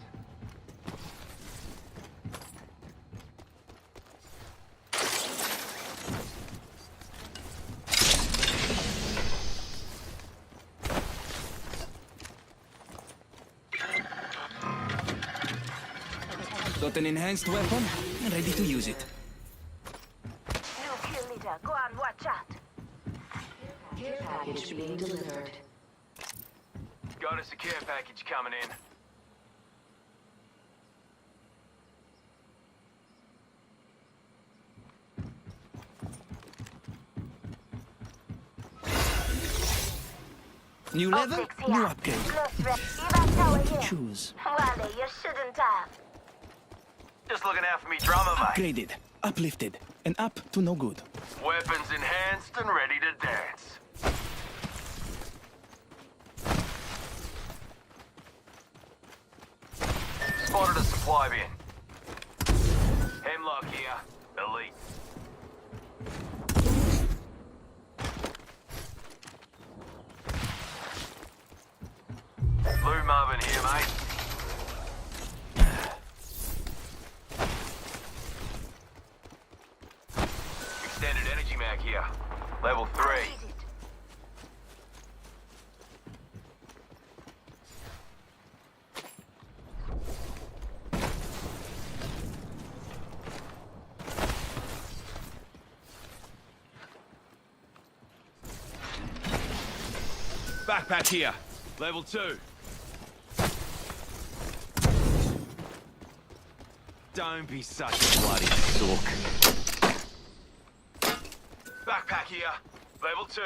Got an enhanced weapon? Ready to use it. New kill leader, go on, watch out. Care package being delivered. Got a secure package coming in. New level, new upgrade. What to choose? Wally, you shouldn't have. Just looking out for me drummer, mate. Upgraded, uplifted, and up to no good. Weapons enhanced and ready to dance. Spotted a supply bin. Hemlock here. Elite. Blue Marvin here, mate. Extended energy mag here. Level 3. Backpack here. Level 2. Don't be such a bloody sook. Backpack here. Level 2.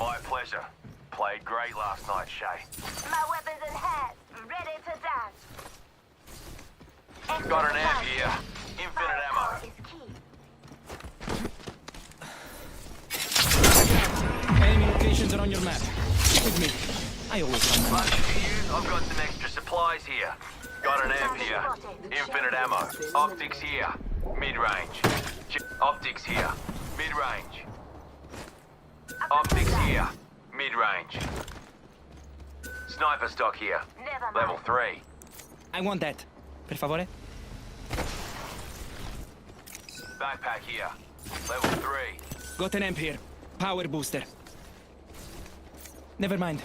My pleasure. Played great last night, Shay. My weapons in hand, ready to dance. Got an amp here. Infinite ammo. Enemy locations are on your map. Stick with me. I always find my mark. I've got some extra supplies here. Got an amp here. Infinite ammo. Optics here. Mid-range. Optics here. Mid-range. Optics here. Mid-range. Sniper stock here. Level 3. I want that. Per favore. Backpack here. Level 3. Got an amp here. Power booster. Never mind.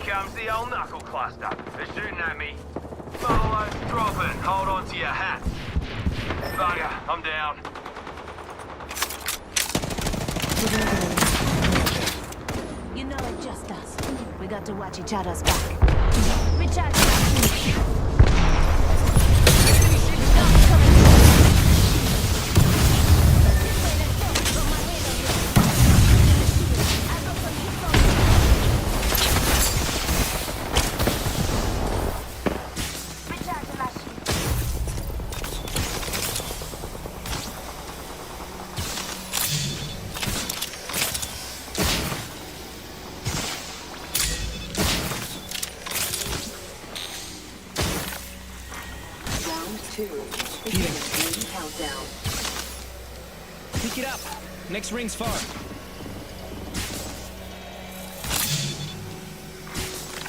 Comes the old knuckle cluster. They're shooting at me. Buffalo's dropping. Hold on to your hat. Bugger, I'm down. You know it just us. We got to watch each other's back. Recharge. Countdown. Pick it up. Next ring's far.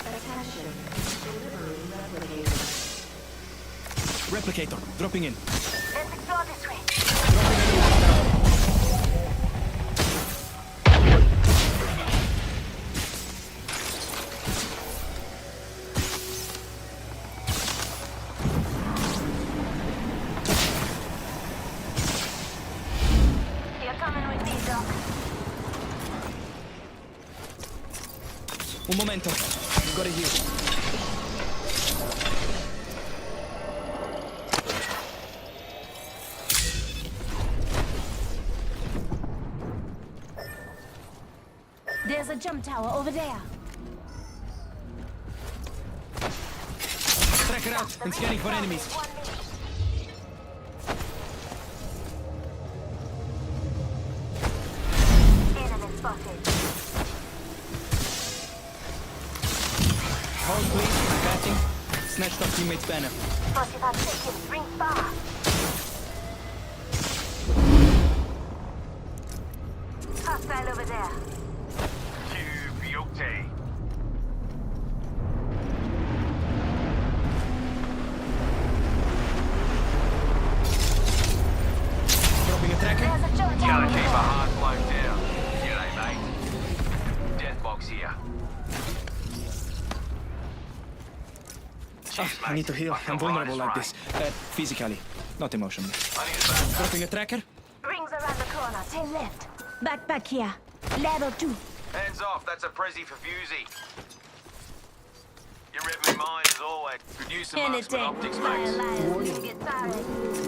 Attention. Delivering replicator. Replicator. Dropping in. Let's explore this way. Un momento. Got it here. There's a jump tower over there. Tracker out and scanning for enemies. Enemy spotted. Hold please, I'm batting. Snatched up teammate's banner. 45 seconds, ring far. Hostile over there. Beauty. Dropping a tracker. There's a jump tower. Gotta keep a hard bloke down. G'day, mate. Death box here. I need to heal. I'm vulnerable like this. Physically, not emotionally. Dropping a tracker. Rings around the corner. 10 left. Backpack here. Level 2. Hands off, that's a Prezi for Fusey. You read me mind as always. Could use some marks with optics, mates.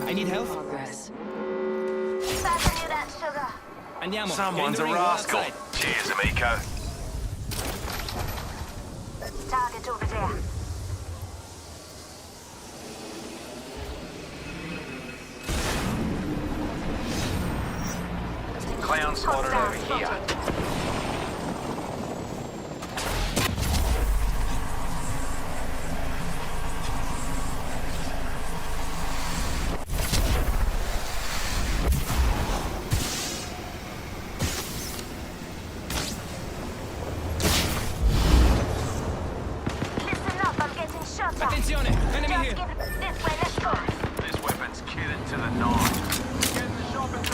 I need help. Passing you that sugar. Andiamo. Someone's a rascal. Cheers, amico. Target over there. Clown spotted over here. Listen up, I'm getting shot at. Attenzione, enemy here. This way, let's go. This weapon's killing to the nine. Get in the shop and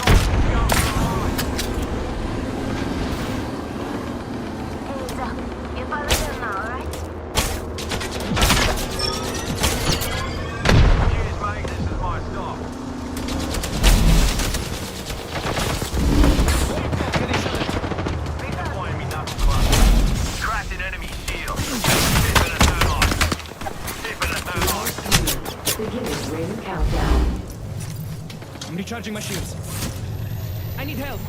Recharging my shields. I need help.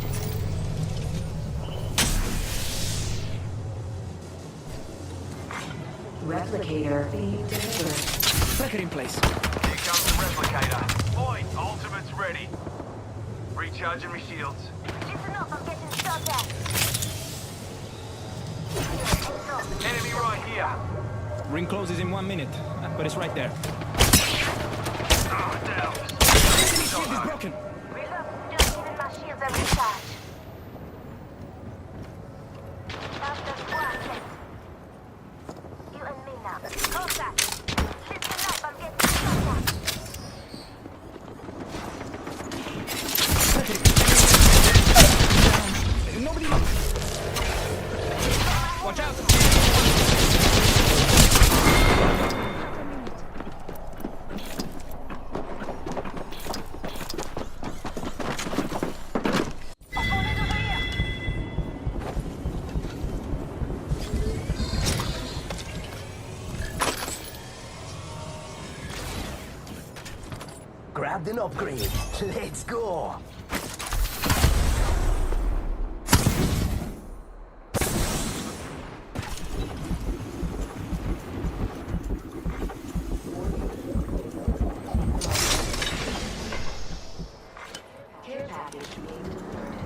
Replicator being delivered. Tracker in place. Here comes the replicator. Boy, ultimate's ready. Recharging my shields. Listen up, I'm getting shot at. Enemy right here. Ring closes in 1 minute, but it's right there. Oh, down. Enemy shield is broken. Reload, just giving my shields a recharge. After squad. You and me now. Contact. Listen up, I'm getting shot at. Nobody look. Watch out. Grabbed an upgrade. Let's go. Care package being delivered.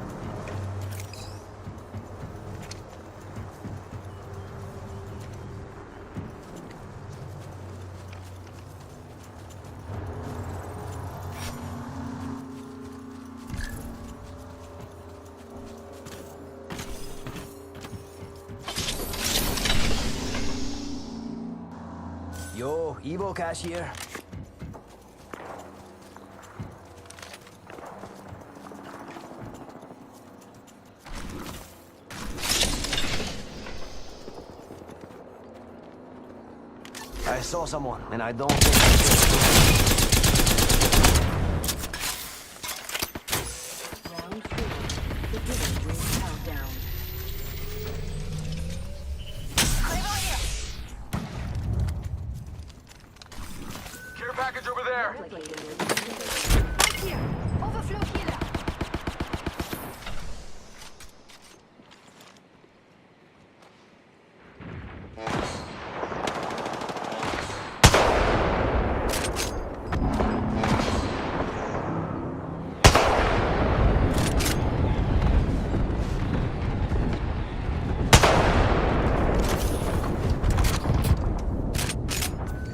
Yo, Evo cashier. I saw someone, and I don't think I Round 3. Beginning ring countdown. Care package over there. Right here. Overflow healer.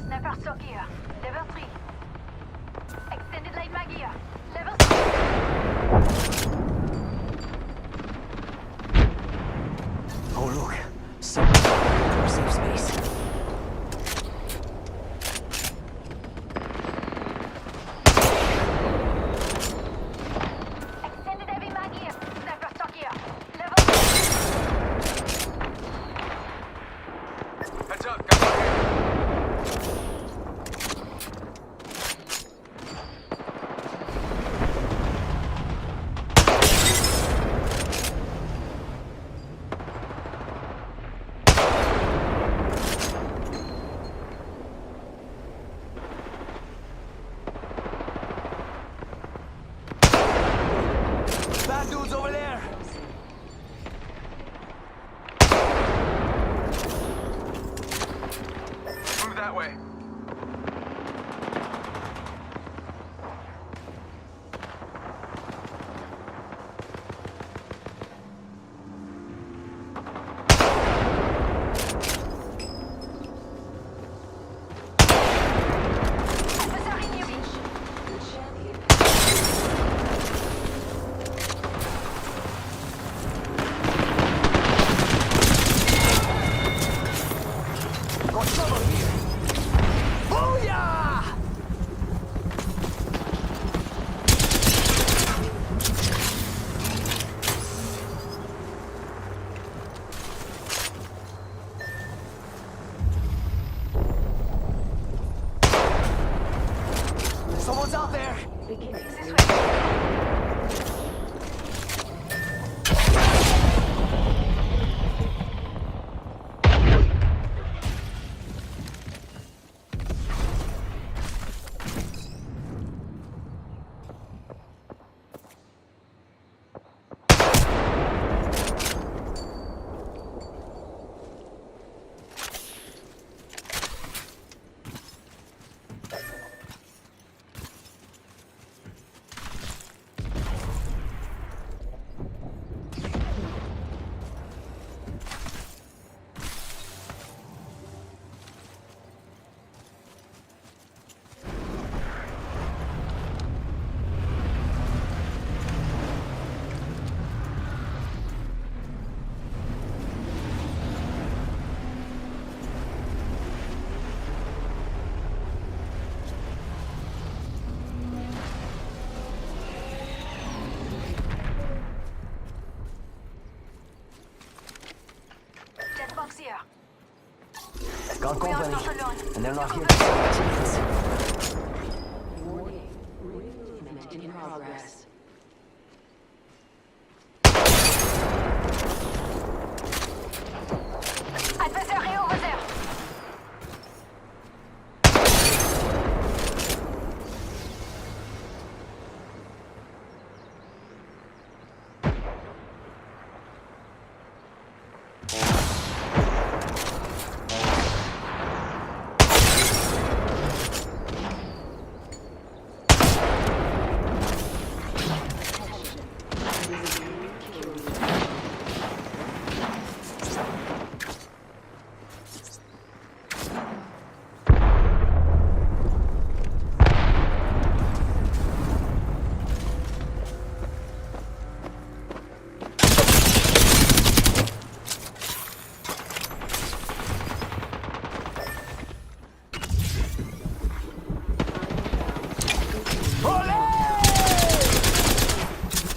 Sniper stock here. Level 3. Extended light mag here. Level 6. Got company, and they're not here to take a chance. Warning. Movement in progress. Adversary over there.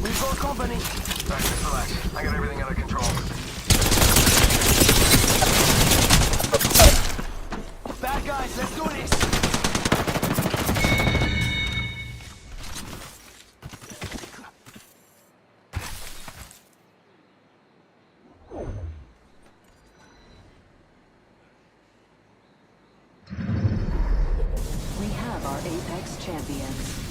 We've got company. Back to relax. I got everything under control. Bad guys, let's do this. We have our Apex champions.